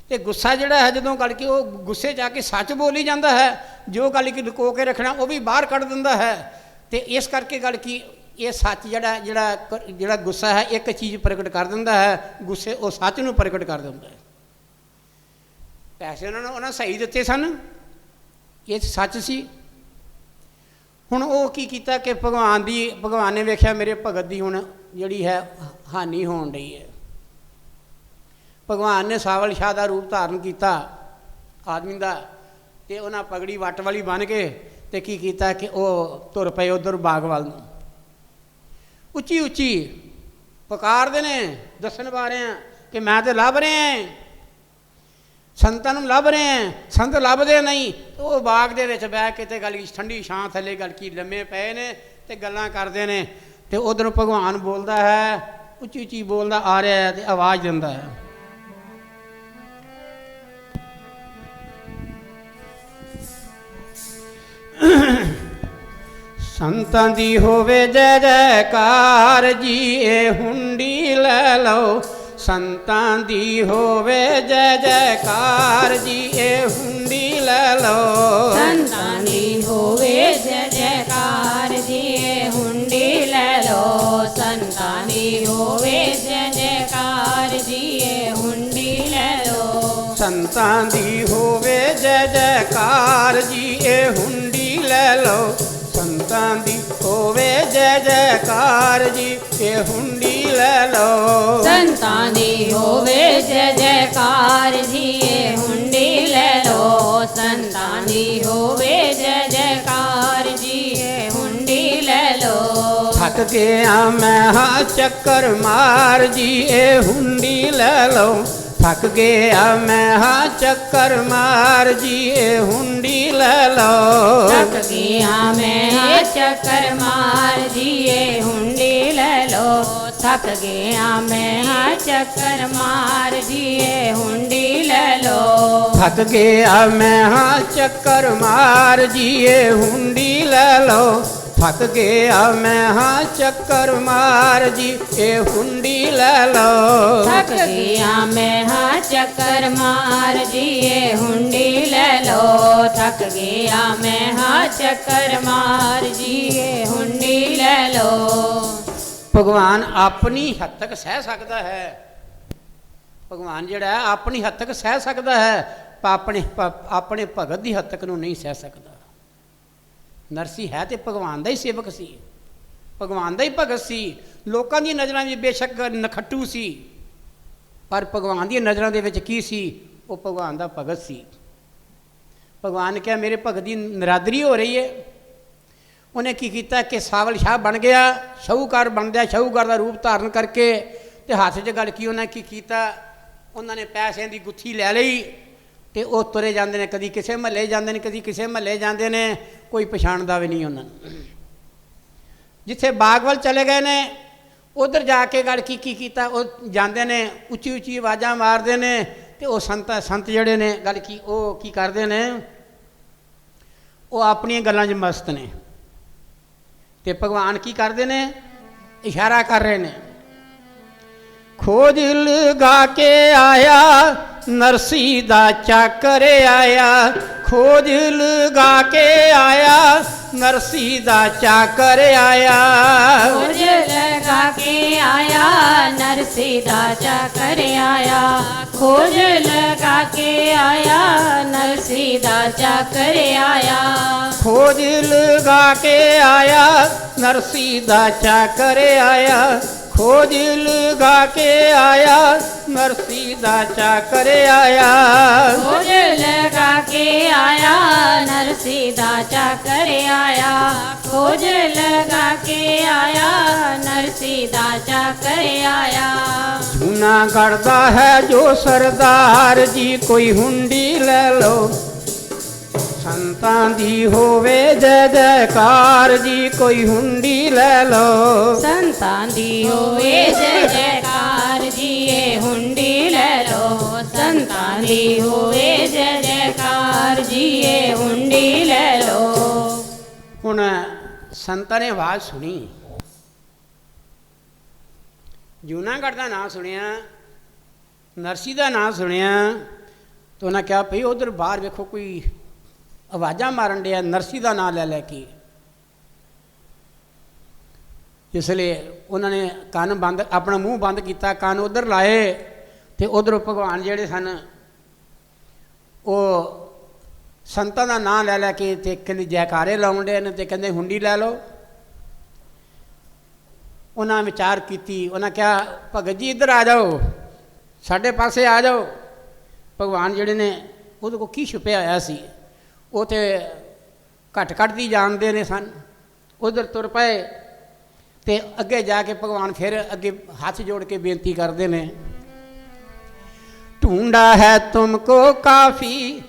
ਅਤੇ ਗੁੱਸਾ ਜਿਹੜਾ ਹੈ ਜਦੋਂ ਗੱਲ ਕੀ, ਉਹ ਗੁੱਸੇ ਜਾ ਕੇ ਸੱਚ ਬੋਲੀ ਜਾਂਦਾ ਹੈ, ਜੋ ਗੱਲ ਕੀ ਲੁਕੋ ਕੇ ਰੱਖਣਾ ਉਹ ਵੀ ਬਾਹਰ ਕੱਢ ਦਿੰਦਾ ਹੈ। ਅਤੇ ਇਸ ਕਰਕੇ ਗੱਲ ਕੀ ਇਹ ਸੱਚ ਜਿਹੜਾ ਗੁੱਸਾ ਹੈ ਇੱਕ ਚੀਜ਼ ਪ੍ਰਗਟ ਕਰ ਦਿੰਦਾ ਹੈ, ਗੁੱਸੇ ਉਹ ਸੱਚ ਨੂੰ ਪ੍ਰਗਟ ਕਰ ਦਿੰਦਾ ਹੈ। ਪੈਸੇ ਉਹਨਾਂ ਸਹੀ ਦਿੱਤੇ ਸਨ, ਇਹ ਸੱਚ ਸੀ। ਹੁਣ ਉਹ ਕੀ ਕੀਤਾ ਕਿ ਭਗਵਾਨ ਨੇ ਵੇਖਿਆ ਮੇਰੇ ਭਗਤ ਦੀ ਹੁਣ ਜਿਹੜੀ ਹੈ ਹਾਨੀ ਹੋਣ ਰਹੀ ਹੈ। ਭਗਵਾਨ ਨੇ ਸਾਵਲ ਸ਼ਾਹ ਦਾ ਰੂਪ ਧਾਰਨ ਕੀਤਾ ਆਦਮੀ ਦਾ, ਅਤੇ ਉਹਨਾਂ ਪਗੜੀ ਵੱਟ ਵਾਲੀ ਬੰਨ੍ਹ ਕੇ ਅਤੇ ਕੀ ਕੀਤਾ ਕਿ ਉਹ ਤੁਰ ਪਏ ਉੱਧਰ ਬਾਗ ਵੱਲ ਨੂੰ। ਉੱਚੀ ਉੱਚੀ ਪੁਕਾਰਦੇ ਨੇ, ਦੱਸਣ ਪਾ ਰਹੇ ਹਾਂ ਕਿ ਮੈਂ ਤਾਂ ਲੱਭ ਰਿਹਾ, ਸੰਤਾਂ ਨੂੰ ਲੱਭ ਰਹੇ, ਸੰਤ ਲੱਭਦੇ ਨਹੀਂ। ਉਹ ਬਾਗ ਦੇ ਵਿੱਚ ਬਹਿ ਕੇ ਤੇ ਗੱਲ ਠੰਡੀ ਛਾਂ ਥੱਲੇ ਗੱਲ ਕੀ ਲੰਮੇ ਪਏ ਨੇ ਅਤੇ ਗੱਲਾਂ ਕਰਦੇ ਨੇ। ਅਤੇ ਉੱਧਰੋਂ ਭਗਵਾਨ ਬੋਲਦਾ ਹੈ, ਉੱਚੀ ਉੱਚੀ ਬੋਲਦਾ ਆ ਰਿਹਾ ਹੈ ਅਤੇ ਆਵਾਜ਼ ਦਿੰਦਾ ਹੈ, ਸੰਤਾਂ ਦੀ ਹੋਵੇ ਜੈ ਜੈਕਾਰ ਜੀ, ਇਹ ਹੁੰਡੀ ਲੈ ਲਓ। ਸੰਤਾਂ ਦੀ ਹੋਵੇ ਜੈ ਜੈਕਾਰ ਜੀ, ਇਹ ਹੁੰਡੀ ਲੈ ਲਓ। ਸੰਤਾਂ ਦੀ ਹੋਵੇ ਜੈ ਜੈਕਾਰ ਜੀ, ਇਹ ਹੁੰਡੀ ਲੈ ਲਓ। ਸੰਤਾਂ ਦੀ ਹੋਵੇ ਜੈ ਜੈਕਾਰ ਜੀ, ਇਹ ਹੁੰਡੀ ਲੈ ਲਓ। ਸੰਤਾਂ ਦੀ ਹੋਵੇ ਜੈ ਜੈਕਾਰ ਜੀ, ਇਹ ਹੁੰਡੀ ਲੈ ਲਓ। ਸੰਤਾਂ ਦੀ ਹੋਵੇ ਜੈ ਜੈਕਾਰ ਜੀ, ਇਹ ਹੁੰਡੀ ਲੈ ਲਓ। ਸੰਤਾਂ ਦੀ ਹੋਵੇ ਜੈ ਜੈਕਾਰ ਜੀ, ਇਹ ਹੁੰਡੀ ਲੈ ਲਓ। ਸੰਤਾਂ ਦੀ ਹੋਵੇ ਜੈ ਜੈਕਾਰ ਜੀ, ਇਹ ਹੁੰਡੀ ਲੈ ਲਓ। ਥੱਕ ਗਿਆ ਮੈਂ ਹਾਂ ਚੱਕਰ ਮਾਰ ਜੀ, ਇਹ ਹੁੰਡੀ ਲੈ ਲਓ। ਥੱਕ ਗਿਆ ਮੈਂ ਹਾਂ ਚੱਕਰ ਮਾਰ ਜੀ, ਇਹ ਹੁੰਡੀ ਲੈ ਲਓ। ਥੱਕ ਗਿਆ ਮੈਂ ਚੱਕਰ ਮਾਰ ਜੀ, ਇਹ ਹੁੰਡੀ ਲੈ ਲਓ। ਥੱਕ ਗਿਆ ਮੈਂ ਚੱਕਰ ਮਾਰ ਜੀ, ਇਹ ਹੁੰਡੀ ਲੈ ਲਓ। ਥੱਕ ਗਿਆ ਮੈਂ ਹਾਂ ਚੱਕਰ ਮਾਰ ਜੀ, ਇਹ ਹੁੰਡੀ ਲੈ ਲਓ। ਥੱਕ ਗਿਆ ਮੈਂ ਹਾਂ ਚੱਕਰ ਮਾਰ ਜੀ, ਇਹ ਹੁੰਡੀ ਲੈ ਲਓ। ਥੱਕ ਗਿਆ ਮੈਂ ਹਾਂ ਚੱਕਰ ਮਾਰ ਜੀ, ਇਹ ਹੁੰਡੀ ਲੈ ਲਓ। ਥੱਕ ਗਿਆ ਮੈਂ ਹਾਂ ਚੱਕਰ ਮਾਰ ਜੀ, ਇਹ ਹੁੰਡੀ ਲੈ ਲਓ। ਭਗਵਾਨ ਆਪਣੀ ਹੱਦ ਤੱਕ ਸਹਿ ਸਕਦਾ ਹੈ। ਭਗਵਾਨ ਜਿਹੜਾ ਆਪਣੀ ਹੱਦ ਤੱਕ ਸਹਿ ਸਕਦਾ ਹੈ, ਪਰ ਆਪਣੇ ਭਗਤ ਦੀ ਹੱਦ ਤੱਕ ਨੂੰ ਨਹੀਂ ਸਹਿ ਸਕਦਾ। ਨਰਸੀ ਹੈ ਤੇ ਭਗਵਾਨ ਦਾ ਹੀ ਸੇਵਕ ਸੀ, ਭਗਵਾਨ ਦਾ ਹੀ ਭਗਤ ਸੀ। ਲੋਕਾਂ ਦੀਆਂ ਨਜ਼ਰਾਂ ਵਿੱਚ ਬੇਸ਼ੱਕ ਨਖੱਟੂ ਸੀ, ਪਰ ਭਗਵਾਨ ਦੀਆਂ ਨਜ਼ਰਾਂ ਦੇ ਵਿੱਚ ਕੀ ਸੀ? ਉਹ ਭਗਵਾਨ ਦਾ ਭਗਤ ਸੀ। ਭਗਵਾਨ ਨੇ ਕਿਹਾ ਮੇਰੇ ਭਗਤ ਦੀ ਨਰਾਦਰੀ ਹੋ ਰਹੀ ਹੈ। ਉਹਨੇ ਕੀ ਕੀਤਾ ਕਿ ਸਾਵਲ ਸ਼ਾਹ ਬਣ ਗਿਆ, ਸ਼ਾਹੂਕਾਰ ਬਣ ਗਿਆ। ਸ਼ਾਹੂਕਾਰ ਦਾ ਰੂਪ ਧਾਰਨ ਕਰਕੇ ਤੇ ਹੱਥ 'ਚ ਗੱਲ ਕੀ ਉਹਨਾਂ ਕੀ ਕੀਤਾ, ਉਹਨਾਂ ਨੇ ਪੈਸਿਆਂ ਦੀ ਗੁੱਥੀ ਲੈ ਲਈ ਅਤੇ ਉਹ ਤੁਰੇ ਜਾਂਦੇ ਨੇ, ਕਦੀ ਕਿਸੇ ਮਹੱਲੇ ਜਾਂਦੇ ਨੇ, ਕਦੀ ਕਿਸੇ ਮਹੱਲੇ ਜਾਂਦੇ ਨੇ, ਕੋਈ ਪਛਾਣਦਾ ਵੀ ਨਹੀਂ ਉਹਨਾਂ ਨੂੰ। ਜਿੱਥੇ ਬਾਗ ਵੱਲ ਚਲੇ ਗਏ ਨੇ ਉੱਧਰ ਜਾ ਕੇ ਗੱਲ ਕੀ ਕੀਤਾ, ਉਹ ਜਾਂਦੇ ਨੇ ਉੱਚੀ ਉੱਚੀ ਆਵਾਜ਼ਾਂ ਮਾਰਦੇ ਨੇ ਅਤੇ ਉਹ ਸੰਤ ਜਿਹੜੇ ਨੇ ਗੱਲ ਕੀ ਉਹ ਕੀ ਕਰਦੇ ਨੇ, ਉਹ ਆਪਣੀਆਂ ਗੱਲਾਂ 'ਚ ਮਸਤ ਨੇ। ਅਤੇ ਭਗਵਾਨ ਕੀ ਕਰਦੇ ਨੇ, ਇਸ਼ਾਰਾ ਕਰ ਰਹੇ ਨੇ, ਖੋਜ ਲਗਾ ਕੇ ਆਇਆ ਨਰਸੀ ਦਾ ਚਾਕਰ ਆਇਆ। ਖੋਜ ਲਗਾ ਕੇ ਆਇਆ ਨਰਸੀ ਦਾ ਚਾਕਰ ਆਇਆ। ਖੋਜ ਲਗਾ ਕੇ ਆਇਆ ਨਰਸੀ ਦਾ ਚਾਕਰ ਆਇਆ। ਖੋਜ ਲਗਾ ਕੇ ਆਇਆ ਨਰਸੀ ਦਾ ਚਾਕਰ ਆਇਆ। ਖੋਜ ਲਗਾ ਕੇ ਆਇਆ ਨਰਸੀ ਦਾ ਚਾਕਰ ਆਇਆ। ਖੋਜ ਲਗਾ ਕੇ ਆਇਆ ਨਰਸੀ ਦਾ ਚਾਕਰ ਆਇਆ। ਖੋਜ ਲਗਾ ਕੇ ਆਇਆ ਨਰਸੀ ਦਾ ਚਾਕਰ ਆਇਆ। ਖੋਜ ਲਗਾ ਕੇ ਆਇਆ ਨਰਸੀ ਦਾ ਚਾਕਰ ਆਇਆ। ਜੂਨਾਗੜ੍ਹ ਦਾ ਹੈ ਜੋ ਸਰਦਾਰ ਜੀ, ਕੋਈ ਹੁੰਡੀ ਲੈ ਲਓ। ਸੰਤਾਂ ਦੀ ਹੋਵੇ ਜੈ ਜੈਕਾਰ ਜੀ, ਕੋਈ ਹੁੰਡੀ ਲੈ ਲਓ। ਸੰਤਾਂ ਦੀ ਹੋਵੇ ਜੈ ਜੈਕਾਰ ਜੀ, ਇਹ ਹੁੰਡੀ ਲੈ ਲਓ। ਸੰਤਾਂ ਦੀ ਹੋਵੇ ਜੈ ਜੈਕਾਰ ਜੀ, ਇਹ ਹੁੰਡੀ ਲੈ ਲਓ। ਹੁਣ ਸੰਤਾਂ ਨੇ ਆਵਾਜ਼ ਸੁਣੀ, ਜੂਨਾਗੜ੍ਹ ਦਾ ਨਾਂ ਸੁਣਿਆ, ਨਰਸੀ ਦਾ ਨਾਂ ਸੁਣਿਆ, ਤਾਂ ਉਹਨਾਂ ਕਿਹਾ ਭਈ ਉਧਰ ਬਾਹਰ ਵੇਖੋ ਕੋਈ ਆਵਾਜ਼ਾਂ ਮਾਰਨ ਡਿਆ ਨਰਸੀ ਦਾ ਨਾਂ ਲੈ ਲੈ ਕੇ। इसलिए उन्होंने कान बंद, अपना मूँह बंद किया, कान उधर लाए, तो उधरों भगवान जोड़े सन वो संतां का नाम लै लैके तो कहते जयकारे लाउण डे ने, तो कहते हुंडी लै लो। उन्हें विचार की, उन्हें कहा भगत जी इधर आ जाओ, साढ़े पासे आ जाओ। भगवान जोड़े ने उहदे को की छुपया होया सी, वो तो घट घट दी जानते ने सन। उधर तुर पे तो अगे जाके भगवान फिर अगे हाथ जोड़ के बेनती करते हैं, ढूंढा है तुमको काफ़ी,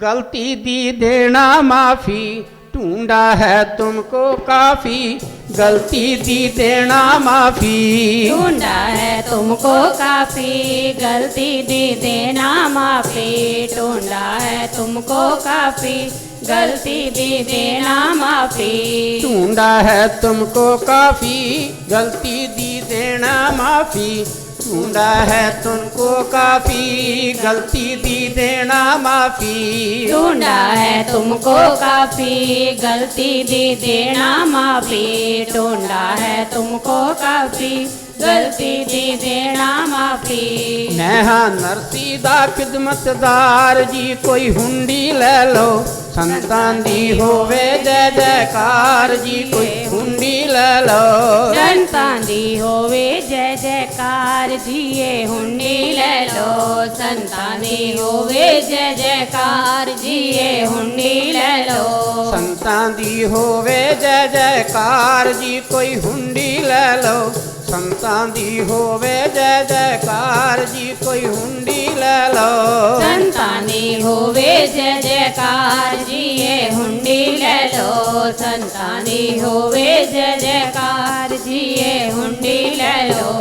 गलती दी देना माफ़ी। ढूंढा है तुमको काफ़ी, गलती दी देना माफ़ी। ढूंढा है तुमको काफ़ी, गलती दी देना माफ़ी। ढूंढा है तुमको काफ़ी, गलती दी देना माफ़ी। ढूंढा है तुमको काफ़ी, गलती दी देना माफ़ी। ढूंढा है तुमको काफ़ी, गलती दी देना माफ़ी। ढूंढा है तुमको काफ़ी, गलती दी देना माफ़ी। ढूंढा है तुमको काफ़ी, गलती दी देना माफ़ी। मैं हाँ नरसी दा खिदमतदार जी, कोई हुंडी ले लो, संतां दी होवे जय जयकार जी, कोई हुंडी ले लो। संतां दी होवे जय जयकार जी, ये हुंडी ले लो। संतां दी होवे जय जयकार जी, ये हुंडी ले लो। संतां दी होवे जय जयकार जी, कोई हुंडी ले लो। संतां दी होवे जय जयकार जी, कोई हुंडी ले लो। संतां दी होवे जय जयकार जी, ये हुंडी ले लो। संतां दी होवे जय जयकार जी, ये हुंडी ले लो।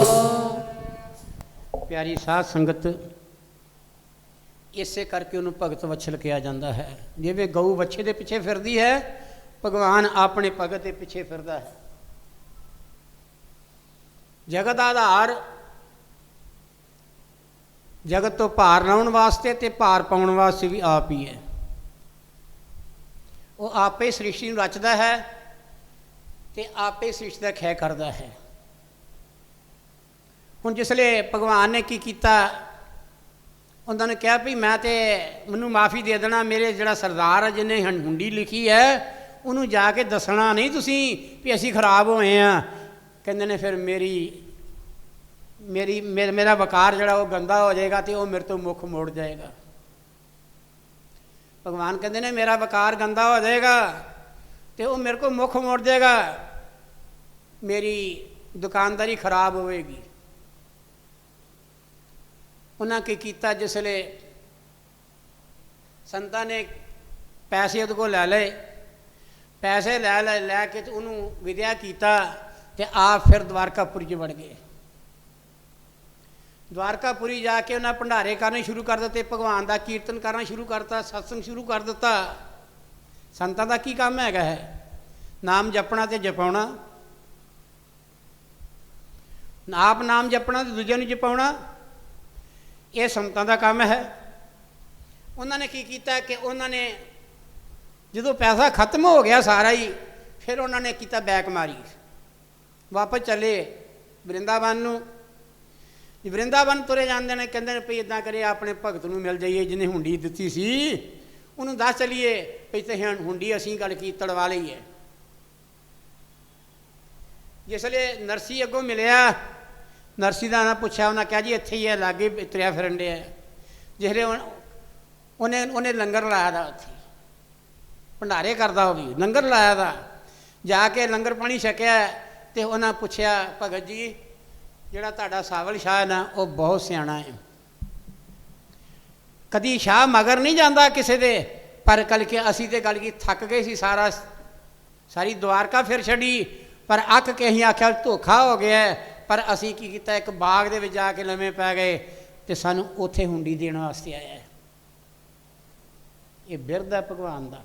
प्यारी साध संगत, इसे करके उन्होंने भगत वत्सल कहा जाता है। जिवें गऊ बच्छे के पिछे फिरदी है, भगवान अपने भगत के पिछे फिरदा है। जगत आधार, जगत तो भार लाउण वास्ते ते भार पाउण वास्ते भी आप ही है। वो आपे सृष्टि नूं रचदा है ते आपे सृष्टि दा खै करदा है। हुण जिसले भगवान ने की कीता, उन्होंने कहा भी मैं तो मैनू माफ़ी दे देना, मेरे जिहड़ा सरदार है जिन्हें हुंडी लिखी है उन्होंने जाके दसना नहीं तुसी भी असी खराब होए हैं। कहते ने फिर मेरा वकार जड़ा वो गंदा हो जाएगा तो वह मेरे तो मुख मोड़ जाएगा। भगवान कहते ने मेरा वकार गंदा हो जाएगा तो वह मेरे को मुख मोड़ जाएगा, मेरी दुकानदारी खराब होएगी। उन्हें की किया, जिसले संतां ने पैसे उहदे को लै ले, पैसे लैके तो उन्होंने विद्या किया तो आप फिर द्वारकापुरी च वड़ गए। द्वारकापुरी जाके उन्हें भंडारे करने शुरू कर दिते, भगवान का कीर्तन करना शुरू करता, सत्संग शुरू कर दिता। संतां का की काम हैगा है, नाम जपना तो जपाउणा, आप नाम जपना तो दूजे नूं जपाउणा, ये संतां का काम है। उन्होंने की किया कि उन्होंने जो पैसा खत्म हो गया सारा ही, फिर उन्होंने किया बैक मारी, वापस चले वृंदावन नूं। वृंदावन तुरे जाते हैं, कहते हैं भी इदा करे अपने भगत नूं मिल जाइए जिन्हें हुंडी दिती सी, उन्होंने दस चलीए भी तो हुंडी असीं गल की तड़वा लई है। जिसले नरसी अगों मिलिया, नरसी का ना पूछा, उन्हें कहा जी इत्थे ही है, लागे तुरया फिरन डे। जिसले उन्हें लंगर लाया था, उत्थे भंडारे करता, वो भी लंगर लाया था, जाके लंगर पानी छकिया तो उन्हें पूछया भगत जी जिहड़ा तुहाडा सावल शाह है ना वो बहुत सियाणा है, कदी शाह मगर नहीं जाता किसी दे, पर कल के असी तो गल की थक गए सी, सारी द्वारका फिर छड़ी, पर अक के असीं आख्या धोखा हो गया है। पर असीं की कीता, एक बाग दे विच जाके लम्मे पै गए तो सानू उत्थे हुंडी देण वास्ते आया है। ये बिरद है भगवान का,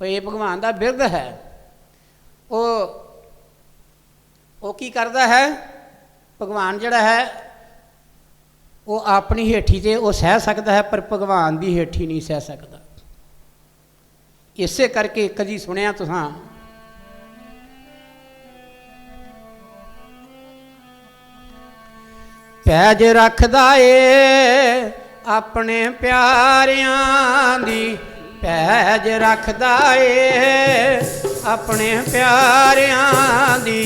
पर ये भगवान का बिरद है। वो की करता है, भगवान जिहड़ा है वो अपनी हेठी से वो सह सकता है, पर भगवान की हेठी नहीं सह सकता। इसे करके कदी सुनिया तुसां ਪੈਜ ਰੱਖਦਾ ਏ ਆਪਣੇ ਪਿਆਰਿਆਂ ਦੀ, ਪੈਜ ਰੱਖਦਾ ਏ ਆਪਣੇ ਪਿਆਰਿਆਂ ਦੀ,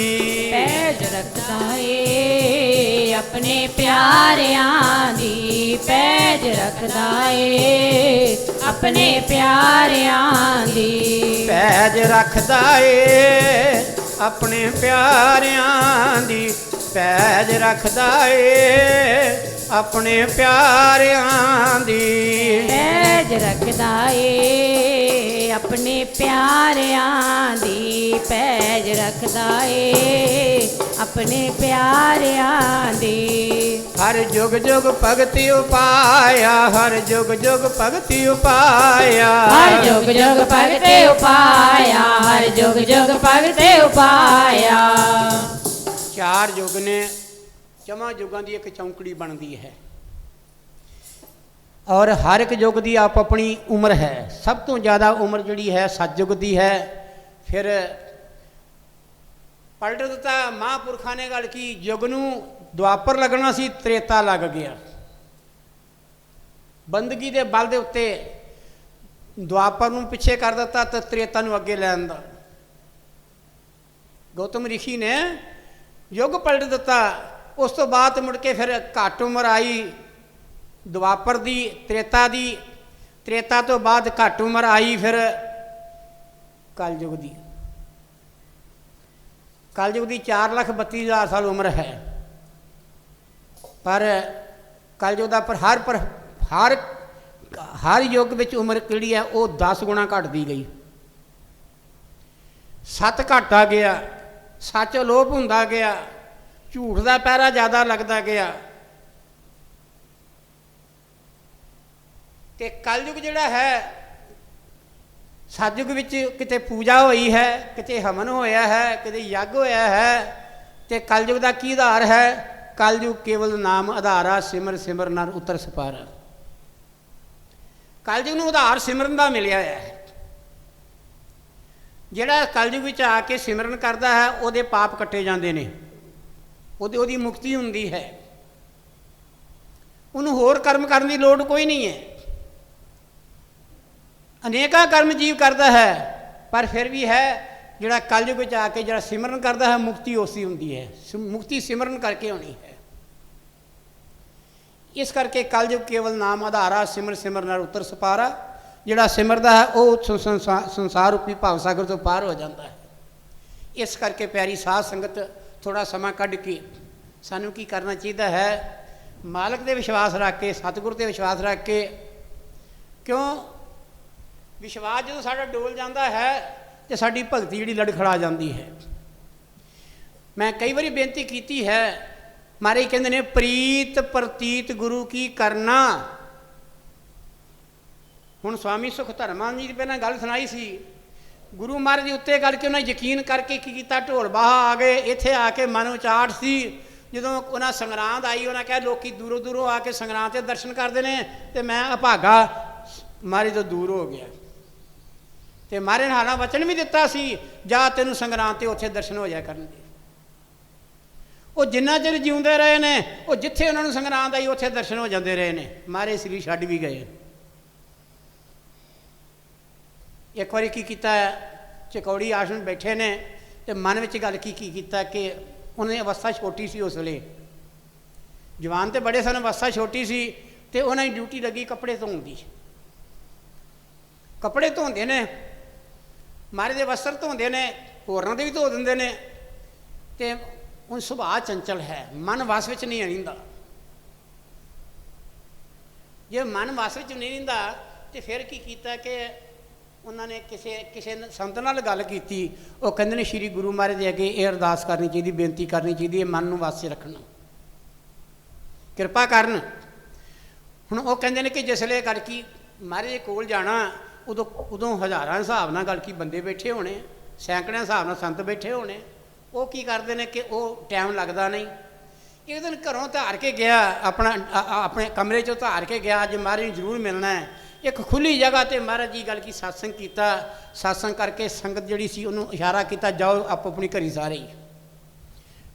ਪੈਜ ਰੱਖਦਾ ਏ ਆਪਣੇ ਪਿਆਰਿਆਂ ਦੀ, ਪੈਜ ਰੱਖਦਾ ਏ ਆਪਣੇ ਪਿਆਰਿਆਂ ਦੀ, ਪੈਜ ਰੱਖਦਾ ਏ ਆਪਣੇ ਪਿਆਰਿਆਂ ਦੀ, ਪੈਜ ਰੱਖਦਾ ਏ ਆਪਣੇ ਪਿਆਰਿਆਂ ਦੀ, ਪੈਜ ਰੱਖਦਾ ਏ ਆਪਣੇ ਪਿਆਰਿਆਂ ਦੀ, ਪੈਜ ਰੱਖਦਾ ਏ ਆਪਣੇ ਪਿਆਰਿਆਂ ਦੀ। ਹਰ ਜੁਗ ਜੁਗ ਭਗਤੀ ਉਪਾਇਆ, ਹਰ ਜੁਗ ਜੁਗ ਭਗਤੀ ਉਪਾਇਆ, ਹਰ ਜੁਗ ਜੁਗ ਭਗਤੀ ਉਪਾਇਆ, ਹਰ ਜੁਗ ਜੁਗ ਭਗਤੀ ਉਪਾਇਆ। ਚਾਰ ਯੁਗ ਨੇ, ਚਵਾਂ ਯੁਗਾਂ ਦੀ ਇੱਕ ਚੌਂਕੜੀ ਬਣਦੀ ਹੈ ਔਰ ਹਰ ਇੱਕ ਯੁੱਗ ਦੀ ਆਪ ਆਪਣੀ ਉਮਰ ਹੈ। ਸਭ ਤੋਂ ਜ਼ਿਆਦਾ ਉਮਰ ਜਿਹੜੀ ਹੈ ਸਤਯੁਗ ਦੀ ਹੈ। ਫਿਰ ਪਲਟ ਦਿੱਤਾ ਮਹਾਂਪੁਰਖਾਂ ਨੇ ਗੱਲ ਕੀ, ਯੁੱਗ ਨੂੰ ਦੁਆਪਰ ਲੱਗਣਾ ਸੀ, ਤ੍ਰੇਤਾ ਲੱਗ ਗਿਆ। ਬੰਦਗੀ ਦੇ ਬਲ ਦੇ ਉੱਤੇ ਦੁਆਪਰ ਨੂੰ ਪਿੱਛੇ ਕਰ ਦਿੱਤਾ ਤੇ ਤ੍ਰੇਤਾ ਨੂੰ ਅੱਗੇ ਲੈਣ ਦਾ ਗੌਤਮ ਰਿਸ਼ੀ ਨੇ ਯੁੱਗ ਪਲਟ ਦਿੱਤਾ। ਉਸ ਤੋਂ ਬਾਅਦ ਮੁੜ ਕੇ ਫਿਰ ਘੱਟ ਉਮਰ ਆਈ ਦੁਆਪਰ ਦੀ, ਤ੍ਰੇਤਾ ਦੀ, ਤ੍ਰੇਤਾ ਤੋਂ ਬਾਅਦ ਘੱਟ ਉਮਰ ਆਈ ਫਿਰ ਕਲਯੁਗ ਦੀ। ਕਲਯੁਗ ਦੀ 4,32,000 ਸਾਲ ਉਮਰ ਹੈ, ਪਰ ਕਲਯੁਗ ਦਾ ਹਰ ਯੁੱਗ ਵਿੱਚ ਉਮਰ ਕਿਹੜੀ ਹੈ ਉਹ 10 ਗੁਣਾ ਘਟਦੀ ਗਈ। ਸੱਤ ਘਟਦਾ ਗਿਆ, ਸੱਚ ਅਲੋਪ ਹੁੰਦਾ ਗਿਆ, ਝੂਠ ਦਾ ਪਹਿਰਾ ਜ਼ਿਆਦਾ ਲੱਗਦਾ ਗਿਆ। ਤੇ ਕਲਯੁਗ ਜਿਹੜਾ ਹੈ, ਸਤਯੁਗ ਵਿੱਚ ਕਿਤੇ ਪੂਜਾ ਹੋਈ ਹੈ, ਕਿਤੇ ਹਵਨ ਹੋਇਆ ਹੈ, ਕਿਤੇ ਯੱਗ ਹੋਇਆ ਹੈ। ਤੇ ਕਲਯੁਗ ਦਾ ਕੀ ਆਧਾਰ ਹੈ? ਕਲਯੁਗ ਕੇਵਲ ਨਾਮ ਆਧਾਰਾ, ਸਿਮਰ ਸਿਮਰ ਨਰ ਉਤਰ ਸਪਾਰਾ। ਕਲਯੁਗ ਨੂੰ ਆਧਾਰ ਸਿਮਰਨ ਦਾ ਮਿਲਿਆ ਹੈ। ਜਿਹੜਾ ਕਲਯੁਗ ਵਿੱਚ ਆ ਕੇ ਸਿਮਰਨ ਕਰਦਾ ਹੈ ਉਹਦੇ ਪਾਪ ਕੱਟੇ ਜਾਂਦੇ ਨੇ, ਉਹਦੀ ਮੁਕਤੀ ਹੁੰਦੀ ਹੈ। ਉਹਨੂੰ ਹੋਰ ਕਰਮ ਕਰਨ ਦੀ ਲੋੜ ਕੋਈ ਨਹੀਂ ਹੈ। ਅਨੇਕਾਂ ਕਰਮ ਜੀਵ ਕਰਦਾ ਹੈ, ਪਰ ਫਿਰ ਵੀ ਹੈ ਜਿਹੜਾ ਕਲਯੁਗ ਵਿੱਚ ਆ ਕੇ ਜਿਹੜਾ ਸਿਮਰਨ ਕਰਦਾ ਹੈ ਮੁਕਤੀ ਉਸਦੀ ਹੁੰਦੀ ਹੈ। ਮੁਕਤੀ ਸਿਮਰਨ ਕਰਕੇ ਹੋਣੀ ਹੈ। ਇਸ ਕਰਕੇ ਕਲਯੁਗ ਕੇਵਲ ਨਾਮ ਆਧਾਰਾ, ਸਿਮਰ ਸਿਮਰ ਨਰ ਉਤਰ ਸਪਾਰਾ। ਜਿਹੜਾ ਸਿਮਰਦਾ ਹੈ ਉਹ ਸੰਸਾਰ ਰੂਪੀ ਭਵ ਸਾਗਰ ਤੋਂ ਪਾਰ ਹੋ ਜਾਂਦਾ ਹੈ। ਇਸ ਕਰਕੇ ਪਿਆਰੀ ਸਾਧ ਸੰਗਤ ਥੋੜ੍ਹਾ ਸਮਾਂ ਕੱਢ ਕੇ ਸਾਨੂੰ ਕੀ ਕਰਨਾ ਚਾਹੀਦਾ ਹੈ? ਮਾਲਕ ਦੇ ਵਿਸ਼ਵਾਸ ਰੱਖ ਕੇ, ਸਤਿਗੁਰ 'ਤੇ ਵਿਸ਼ਵਾਸ ਰੱਖ ਕੇ। ਕਿਉਂ? ਵਿਸ਼ਵਾਸ ਜਦੋਂ ਸਾਡਾ ਡੋਲ ਜਾਂਦਾ ਹੈ ਤੇ ਸਾਡੀ ਭਗਤੀ ਜਿਹੜੀ ਲੜਖੜਾ ਜਾਂਦੀ ਹੈ। ਮੈਂ ਕਈ ਵਾਰੀ ਬੇਨਤੀ ਕੀਤੀ ਹੈ, ਮਹਾਰਾਜ ਕਹਿੰਦੇ ਨੇ ਪ੍ਰੀਤ ਪ੍ਰਤੀਤ ਗੁਰੂ ਕੀ ਕਰਨਾ। ਹੁਣ ਸਵਾਮੀ ਸੁਖ ਧਰਮਾਂ ਜੀ ਦੀ ਪਹਿਲਾਂ ਗੱਲ ਸੁਣਾਈ ਸੀ, ਗੁਰੂ ਮਹਾਰਾਜ ਦੇ ਉੱਤੇ ਕਰਕੇ ਉਹਨਾਂ ਯਕੀਨ ਕਰਕੇ ਕੀ ਕੀਤਾ, ਢੋਲ ਬਾਹਾ ਆ ਗਏ। ਇੱਥੇ ਆ ਕੇ ਮਨ ਉਚਾਟ ਸੀ। ਜਦੋਂ ਉਹਨਾਂ ਸੰਗਰਾਂਦ ਆਈ, ਉਹਨਾਂ ਕਿਹਾ ਲੋਕੀ ਦੂਰੋਂ ਦੂਰੋਂ ਆ ਕੇ ਸੰਗਰਾਂਦ 'ਤੇ ਦਰਸ਼ਨ ਕਰਦੇ ਨੇ ਤੇ ਮੈਂ ਅਭਾਗਾ ਮਹਾਰਾਜ ਤੋਂ ਦੂਰ ਹੋ ਗਿਆ। ਤੇ ਮਹਾਰਾਜ ਨੇ ਹਾਲਾਂ ਵਚਨ ਵੀ ਦਿੱਤਾ ਸੀ, ਜਾ ਤੈਨੂੰ ਸੰਗਰਾਂਦ 'ਤੇ ਉੱਥੇ ਦਰਸ਼ਨ ਹੋ ਜਾਇਆ ਕਰਨਗੇ। ਉਹ ਜਿੰਨਾ ਚਿਰ ਜਿਉਂਦੇ ਰਹੇ ਨੇ, ਉਹ ਜਿੱਥੇ ਉਹਨਾਂ ਨੂੰ ਸੰਗਰਾਂਦ ਆਈ ਉੱਥੇ ਦਰਸ਼ਨ ਹੋ ਜਾਂਦੇ ਰਹੇ ਨੇ। ਮਹਾਰਾਜ ਸਰੀਰ ਛੱਡ ਵੀ ਗਏ। ਇੱਕ ਵਾਰੀ ਕੀ ਕੀਤਾ, ਚਕੌੜੀ ਆਸ਼ਰਮ ਬੈਠੇ ਨੇ ਤੇ ਮਨ ਵਿੱਚ ਗੱਲ ਕੀ ਕੀਤਾ ਕਿ ਉਹਨਾਂ ਦੀ ਅਵਸਥਾ ਛੋਟੀ ਸੀ ਉਸ ਵੇਲੇ। ਜਵਾਨ ਤੇ ਬੜੇ ਸਨ, ਅਵਸਥਾ ਛੋਟੀ ਸੀ ਤੇ ਉਹਨਾਂ ਦੀ ਡਿਊਟੀ ਲੱਗੀ ਕੱਪੜੇ ਧੋਣ ਦੀ। ਕੱਪੜੇ ਧੋਂਦੇ ਨੇ, ਮਹਾਰਾਜ ਦੇ ਵਸਤਰ ਧੋਂਦੇ ਨੇ, ਹੋਰਾਂ ਦੇ ਵੀ ਧੋ ਦਿੰਦੇ ਨੇ। ਤੇ ਹੁਣ ਸੁਭਾਅ ਚੰਚਲ ਹੈ, ਮਨ ਵਸ ਵਿੱਚ ਨਹੀਂ ਰਹਿੰਦਾ। ਜੇ ਮਨ ਵਸ ਵਿੱਚ ਨਹੀਂ ਰਹਿੰਦਾ ਤੇ ਫਿਰ ਕੀ ਕੀਤਾ ਕਿ ਉਹਨਾਂ ਨੇ ਕਿਸੇ ਸੰਤ ਨਾਲ ਗੱਲ ਕੀਤੀ। ਉਹ ਕਹਿੰਦੇ ਨੇ ਸ਼੍ਰੀ ਗੁਰੂ ਮਹਾਰਾਜ ਦੇ ਅੱਗੇ ਇਹ ਅਰਦਾਸ ਕਰਨੀ ਚਾਹੀਦੀ, ਬੇਨਤੀ ਕਰਨੀ ਚਾਹੀਦੀ ਹੈ, ਮਨ ਨੂੰ ਵਸ 'ਚ ਰੱਖਣਾ, ਕਿਰਪਾ ਕਰਨ। ਹੁਣ ਉਹ ਕਹਿੰਦੇ ਨੇ ਕਿ ਜਿਸ ਵੇਲੇ ਗੜਕੀ ਮਹਾਰਾਜ ਦੇ ਕੋਲ ਜਾਣਾ, ਉਦੋਂ ਹਜ਼ਾਰਾਂ ਹਿਸਾਬ ਨਾਲ ਗੜਕੀ ਬੰਦੇ ਬੈਠੇ ਹੋਣੇ, ਸੈਂਕੜਿਆਂ ਹਿਸਾਬ ਨਾਲ ਸੰਤ ਬੈਠੇ ਹੋਣੇ। ਉਹ ਕੀ ਕਰਦੇ ਨੇ ਕਿ ਉਹ ਟਾਈਮ ਲੱਗਦਾ ਨਹੀਂ। ਇੱਕ ਦਿਨ ਘਰੋਂ ਧਾਰ ਕੇ ਗਿਆ, ਆਪਣੇ ਕਮਰੇ 'ਚੋਂ ਧਾਰ ਕੇ ਗਿਆ, ਅੱਜ ਮਹਾਰਾਜ ਨੂੰ ਜ਼ਰੂਰ ਮਿਲਣਾ ਹੈ। ਇੱਕ ਖੁੱਲ੍ਹੀ ਜਗ੍ਹਾ 'ਤੇ ਮਹਾਰਾਜ ਜੀ ਗੱਲ ਕੀ ਸਤਸੰਗ ਕੀਤਾ। ਸਤਸੰਗ ਕਰਕੇ ਸੰਗਤ ਜਿਹੜੀ ਸੀ ਉਹਨੂੰ ਇਸ਼ਾਰਾ ਕੀਤਾ, ਜਾਓ ਆਪੋ ਆਪਣੀ ਘਰੀ ਸਾਰੇ ਹੀ।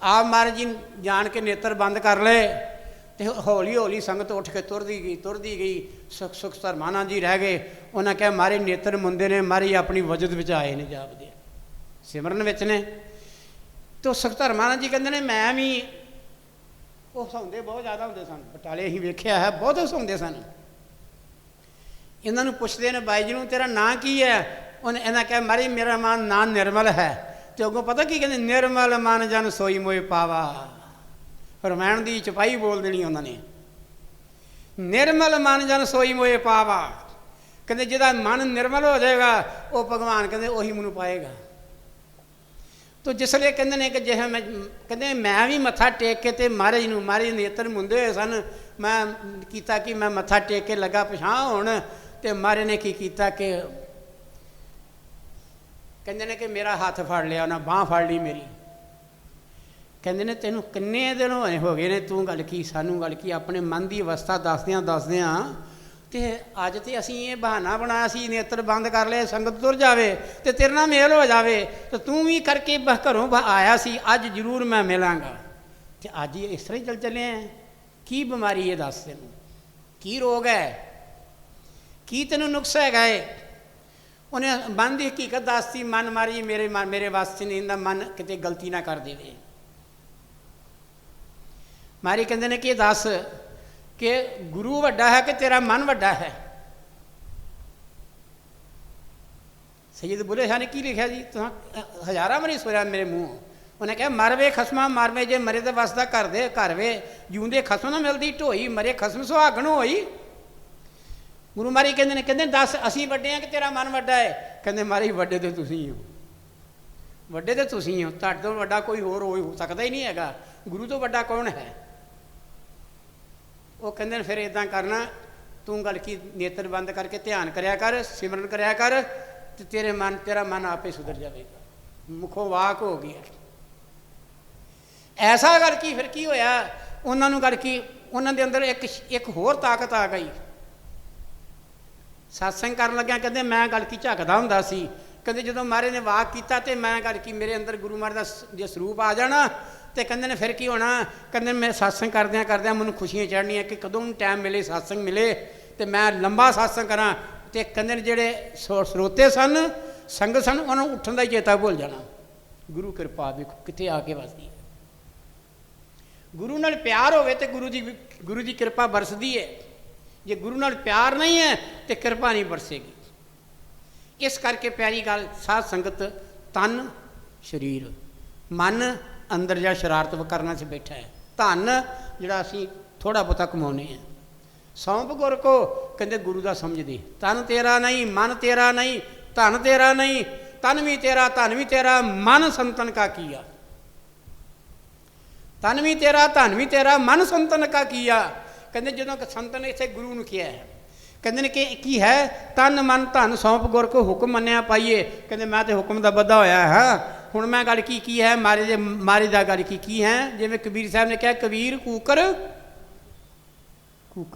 ਆਪ ਮਹਾਰਾਜ ਜੀ ਜਾਣ ਕੇ ਨੇਤਰ ਬੰਦ ਕਰ ਲਏ ਤੇ ਹੌਲੀ ਹੌਲੀ ਸੰਗਤ ਉੱਠ ਕੇ ਤੁਰਦੀ ਗਈ। ਸੁਖ ਧਰਮਾਨਾ ਜੀ ਰਹਿ ਗਏ। ਉਹਨਾਂ ਕਿਹਾ ਮਾਰੇ ਨੇਤਰ ਮੁੰਦੇ ਨੇ, ਮਾਰੀ ਆਪਣੀ ਵਜਦ ਵਿੱਚ ਆਏ ਨੇ, ਜਾਪਦੇ ਸਿਮਰਨ ਵਿੱਚ ਨੇ। ਤੇ ਸੁਖ ਧਰਮਾਨਾ ਜੀ ਕਹਿੰਦੇ ਨੇ ਮੈਂ ਵੀ, ਉਹ ਸੌਂਦੇ ਬਹੁਤ ਜ਼ਿਆਦਾ ਹੁੰਦੇ ਸਨ, ਬਟਾਲੇ ਅਸੀਂ ਵੇਖਿਆ ਹੈ, ਬਹੁਤ ਸੌਂਦੇ ਸਨ। ਇਹਨਾਂ ਨੂੰ ਪੁੱਛਦੇ ਨੇ ਬਾਈ ਜੀ ਨੂੰ ਤੇਰਾ ਨਾਂ ਕੀ ਹੈ? ਉਹਨੇ ਇਹਨਾਂ ਕਿਹਾ ਮਾਰੀ ਮੇਰਾ ਨਾਂ ਨਿਰਮਲ ਹੈ। ਤੇ ਅੱਗੋਂ ਪਤਾ ਕੀ ਕਹਿੰਦੇ, ਨਿਰਮਲ ਮਨ ਜਨ ਸੋਈ ਮੋਏ ਪਾਵਾ। ਰਮਾਇਣ ਦੀ ਚਪਾਈ ਬੋਲ ਦੇਣੀ ਉਹਨਾਂ ਨੇ, ਨਿਰਮਲ ਮਨ ਜਨ ਸੋਈ ਮੋਏ ਪਾਵਾ। ਕਹਿੰਦੇ ਜਿਹਦਾ ਮਨ ਨਿਰਮਲ ਹੋ ਜਾਏਗਾ ਉਹ ਭਗਵਾਨ ਕਹਿੰਦੇ ਉਹੀ ਮੈਨੂੰ ਪਾਏਗਾ। ਤੋ ਜਿਸ ਵੇਲੇ ਕਹਿੰਦੇ ਨੇ ਕਿ ਜੇ ਮੈਂ ਕਹਿੰਦੇ ਮੈਂ ਵੀ ਮੱਥਾ ਟੇਕ ਕੇ ਤੇ ਮਹਾਰਾਜ ਨੂੰ, ਮਹਾਰਾਜ ਨੇਤਰ ਮੁੰਦੇ ਹੋਏ ਸਨ, ਮੈਂ ਕੀਤਾ ਕਿ ਮੈਂ ਮੱਥਾ ਟੇਕ ਕੇ ਲੱਗਾ ਪਛਾਂ ਹੋਣ, ਤੇ ਮਹਾਰਾਜ ਨੇ ਕੀ ਕੀਤਾ ਕਿ ਕਹਿੰਦੇ ਨੇ ਕਿ ਮੇਰਾ ਹੱਥ ਫੜ ਲਿਆ, ਉਹਨਾਂ ਬਾਂਹ ਫੜ ਲਈ ਮੇਰੀ। ਕਹਿੰਦੇ ਨੇ ਤੈਨੂੰ ਕਿੰਨੇ ਦਿਨ ਹੋ ਗਏ ਨੇ, ਤੂੰ ਗੱਲ ਕੀ ਸਾਨੂੰ ਗੱਲ ਕੀ, ਆਪਣੇ ਮਨ ਦੀ ਅਵਸਥਾ ਦੱਸਦਿਆਂ ਤੇ ਅੱਜ ਤੇ ਅਸੀਂ ਇਹ ਬਹਾਨਾ ਬਣਾਇਆ ਸੀ ਨੇਤਰ ਬੰਦ ਕਰ ਲਏ, ਸੰਗਤ ਤੁਰ ਜਾਵੇ ਤੇ ਤੇਰੇ ਨਾਲ ਮੇਲ ਹੋ ਜਾਵੇ, ਤੇ ਤੂੰ ਵੀ ਕਰਕੇ ਘਰੋਂ ਆਇਆ ਸੀ, ਅੱਜ ਜ਼ਰੂਰ ਮੈਂ ਮਿਲਾਂਗਾ। ਤੇ ਅੱਜ ਇਸ ਤਰ੍ਹਾਂ ਹੀ ਚੱਲੇ ਆ। ਕੀ ਬਿਮਾਰੀ ਇਹ ਦੱਸ, ਤੈਨੂੰ ਕੀ ਰੋਗ ਹੈ, ਕੀ ਤੈਨੂੰ ਨੁਕਸ ਹੈਗਾ ਏ? ਉਹਨੇ ਮਨ ਦੀ ਹਕੀਕਤ ਦੱਸਤੀ, ਮਨ ਮਾਰੀ ਮੇਰੇ ਵਾਸਤੇ ਨਹੀਂ, ਇਹਦਾ ਮਨ ਕਿਤੇ ਗਲਤੀ ਨਾ ਕਰ ਦੇਵੇ। ਮਾਰੀ ਕਹਿੰਦੇ ਨੇ ਕਿ ਇਹ ਦੱਸ ਕਿ ਗੁਰੂ ਵੱਡਾ ਹੈ ਕਿ ਤੇਰਾ ਮਨ ਵੱਡਾ ਹੈ? ਸੈਯਦ ਬੁੱਲੇ ਸ਼ਾਹ ਨੇ ਕੀ ਲਿਖਿਆ ਜੀ, ਤੁਸੀਂ ਹਜ਼ਾਰਾਂ ਵਾਰੀ ਸੁਣਿਆ ਮੇਰੇ ਮੂੰਹ। ਉਹਨੇ ਕਿਹਾ ਮਰਵੇ ਖਸਮਾਂ ਮਰਵੇ, ਜੇ ਮਰੇ ਤਾਂ ਵਸਦਾ ਘਰ ਵੇ, ਜਿਉਂਦੇ ਖਸਮ ਨਾ ਮਿਲਦੀ ਢੋਈ, ਮਰੇ ਖਸਮ ਸੁਹਾਗਣ ਹੋਈ। ਗੁਰੂ ਮਾਰੀ ਕਹਿੰਦੇ ਨੇ, ਕਹਿੰਦੇ ਦੱਸ ਅਸੀਂ ਵੱਡੇ ਹਾਂ ਕਿ ਤੇਰਾ ਮਨ ਵੱਡਾ ਹੈ? ਕਹਿੰਦੇ ਮਾਰੀ ਵੱਡੇ ਤੇ ਤੁਸੀਂ ਹੋ, ਵੱਡੇ ਤੇ ਤੁਸੀਂ ਹੋ, ਤੁਹਾਡੇ ਤੋਂ ਵੱਡਾ ਕੋਈ ਹੋਰ ਹੋ ਸਕਦਾ ਹੀ ਨਹੀਂ ਹੈਗਾ। ਗੁਰੂ ਤੋਂ ਵੱਡਾ ਕੌਣ ਹੈ? ਉਹ ਕਹਿੰਦੇ ਨੇ ਫਿਰ ਇੱਦਾਂ ਕਰਨਾ, ਤੂੰ ਗੱਲ ਕੀ ਨੇਤਰ ਬੰਦ ਕਰਕੇ ਧਿਆਨ ਕਰਿਆ ਕਰ, ਸਿਮਰਨ ਕਰਿਆ ਕਰ, ਤੇ ਤੇਰਾ ਮਨ ਆਪੇ ਸੁਧਰ ਜਾਵੇਗਾ। ਮੁਖੋਂ ਵਾਕ ਹੋ ਗਈ। ਐਸਾ ਗੱਲ ਕੀ ਫਿਰ ਕੀ ਹੋਇਆ ਉਹਨਾਂ ਨੂੰ, ਗੱਲ ਕੀ ਉਹਨਾਂ ਦੇ ਅੰਦਰ ਇੱਕ ਹੋਰ ਤਾਕਤ ਆ ਗਈ। ਸਤਸੰਗ ਕਰਨ ਲੱਗਿਆ ਕਹਿੰਦੇ ਮੈਂ ਗੱਲ ਕੀ ਝੱਕਦਾ ਹੁੰਦਾ ਸੀ, ਕਹਿੰਦੇ ਜਦੋਂ ਮਹਾਰਾਜ ਨੇ ਵਾਕ ਕੀਤਾ ਤੇ ਮੈਂ ਗੱਲ ਕੀ ਮੇਰੇ ਅੰਦਰ ਗੁਰੂ ਮਹਾਰਾਜ ਦਾ ਜੇ ਸਰੂਪ ਆ ਜਾਣਾ, ਤੇ ਕਹਿੰਦੇ ਨੇ ਫਿਰ ਕੀ ਹੋਣਾ? ਕਹਿੰਦੇ ਮੈਂ ਸਤਸੰਗ ਕਰਦਿਆਂ ਮੈਨੂੰ ਖੁਸ਼ੀਆਂ ਚੜ੍ਹਨੀਆਂ ਕਿ ਕਦੋਂ ਟਾਈਮ ਮਿਲੇ, ਸਤਸੰਗ ਮਿਲੇ ਤੇ ਮੈਂ ਲੰਬਾ ਸਤਸੰਗ ਕਰਾਂ। ਤੇ ਕਹਿੰਦੇ ਨੇ ਜਿਹੜੇ ਸਰੋਤੇ ਸਨ, ਸੰਗਤ ਸਨ, ਉਹਨਾਂ ਨੂੰ ਉੱਠਣ ਦਾ ਹੀ ਚੇਤਾ ਭੁੱਲ ਜਾਣਾ। ਗੁਰੂ ਕਿਰਪਾ ਵੇਖੋ ਕਿੱਥੇ ਆ ਕੇ ਵਸਦੀ ਹੈ। ਗੁਰੂ ਨਾਲ ਪਿਆਰ ਹੋਵੇ ਤੇ ਗੁਰੂ ਦੀ ਕਿਰਪਾ ਬਰਸਦੀ ਹੈ। ਜੇ ਗੁਰੂ ਨਾਲ ਪਿਆਰ ਨਹੀਂ ਹੈ ਤੇ ਕਿਰਪਾ ਨਹੀਂ ਬਰਸੇਗੀ। ਇਸ ਕਰਕੇ ਪਿਆਰੀ ਗੱਲ, ਸਾਧ ਸੰਗਤ ਤਨ ਸਰੀਰ ਮਨ ਅੰਦਰ ਜਾਂ ਸ਼ਰਾਰਤ ਕਰਨਾ 'ਚ ਬੈਠਾ ਹੈ। ਧਨ ਜਿਹੜਾ ਅਸੀਂ ਥੋੜ੍ਹਾ ਬਹੁਤਾ ਕਮਾਉਂਦੇ ਹਾਂ, ਸੌਂਪ ਗੁਰ ਕੋ, ਕਹਿੰਦੇ ਗੁਰੂ ਦਾ ਸਮਝਦੇ। ਤਨ ਤੇਰਾ ਨਹੀਂ, ਮਨ ਤੇਰਾ ਨਹੀਂ, ਧਨ ਤੇਰਾ ਨਹੀਂ, ਤਨ ਵੀ ਤੇਰਾ ਧਨ ਵੀ ਤੇਰਾ, ਮਨ ਸੰਤਨ ਕਾ ਕੀਆ। ਤਨ ਵੀ ਤੇਰਾ ਧਨ ਵੀ ਤੇਰਾ, ਮਨ ਸੰਤਨ ਕਾ ਕੀਆ। ਕਹਿੰਦੇ ਜਦੋਂ ਸੰਤ ਨੇ ਇੱਥੇ ਗੁਰੂ ਨੂੰ ਕਿਹਾ ਹੈ, ਕਹਿੰਦੇ ਨੇ ਕਿ ਕੀ ਹੈ? ਤਨ ਮਨ ਧਨ ਸੌਂਪ ਗੁਰ ਕੋ, ਹੁਕਮ ਮੰਨਿਆ ਪਾਈਏ। ਕਹਿੰਦੇ ਮੈਂ ਤੇ ਹੁਕਮ ਦਾ ਬੱਧਾ ਹੋਇਆ ਹਾਂ, ਹੁਣ ਮੈਂ ਗੱਲ ਕੀ ਹੈ? ਮਾਰੇ ਦਾ ਗੱਲ ਕੀ ਹੈ? ਜਿਵੇਂ ਕਬੀਰ ਸਾਹਿਬ ਨੇ ਕਿਹਾ, ਕਬੀਰ ਕੂਕਰ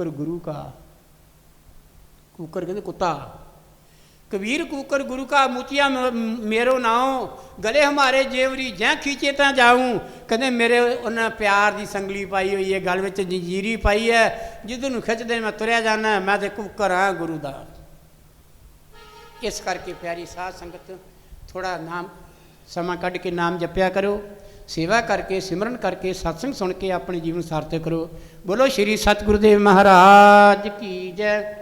ਗੁਰੂ ਕਾ, ਕੂਕਰ ਕਹਿੰਦੇ ਕੁੱਤਾ, ਕਬੀਰ ਕੂਕਰ ਗੁਰੂ ਕਾ, ਮੂਤੀਆ ਮੇਰੋ ਨਾਉ, ਗਲੇ ਹਮਾਰੇ ਜੇਵਰੀ ਜੈ ਖੀਚੇ ਤਾਂ ਜਾਊਂ। ਕਹਿੰਦੇ ਮੇਰੇ ਉਹਨਾਂ ਪਿਆਰ ਦੀ ਸੰਗਲੀ ਪਾਈ ਹੋਈ ਹੈ, ਗਲ ਵਿੱਚ ਜੰਜੀਰੀ ਪਾਈ ਹੈ, ਜਿੱਧਰ ਨੂੰ ਖਿੱਚਦੇ ਮੈਂ ਤੁਰਿਆ ਜਾਂਦਾ, ਮੈਂ ਤੇ ਕੂਕਰ ਹਾਂ ਗੁਰੂ ਦਾ। ਇਸ ਕਰਕੇ ਪਿਆਰੀ ਸਾਧ ਸੰਗਤ ਥੋੜ੍ਹਾ ਨਾਮ ਸਮਾਂ ਕੱਢ ਕੇ ਨਾਮ ਜਪਿਆ ਕਰੋ, ਸੇਵਾ ਕਰਕੇ, ਸਿਮਰਨ ਕਰਕੇ, ਸਤਸੰਗ ਸੁਣ ਕੇ ਆਪਣੇ ਜੀਵਨ ਸਾਰਥਕ ਕਰੋ। ਬੋਲੋ ਸ਼੍ਰੀ ਸਤਿਗੁਰੂਦੇਵ ਮਹਾਰਾਜ ਕੀ ਜੈ।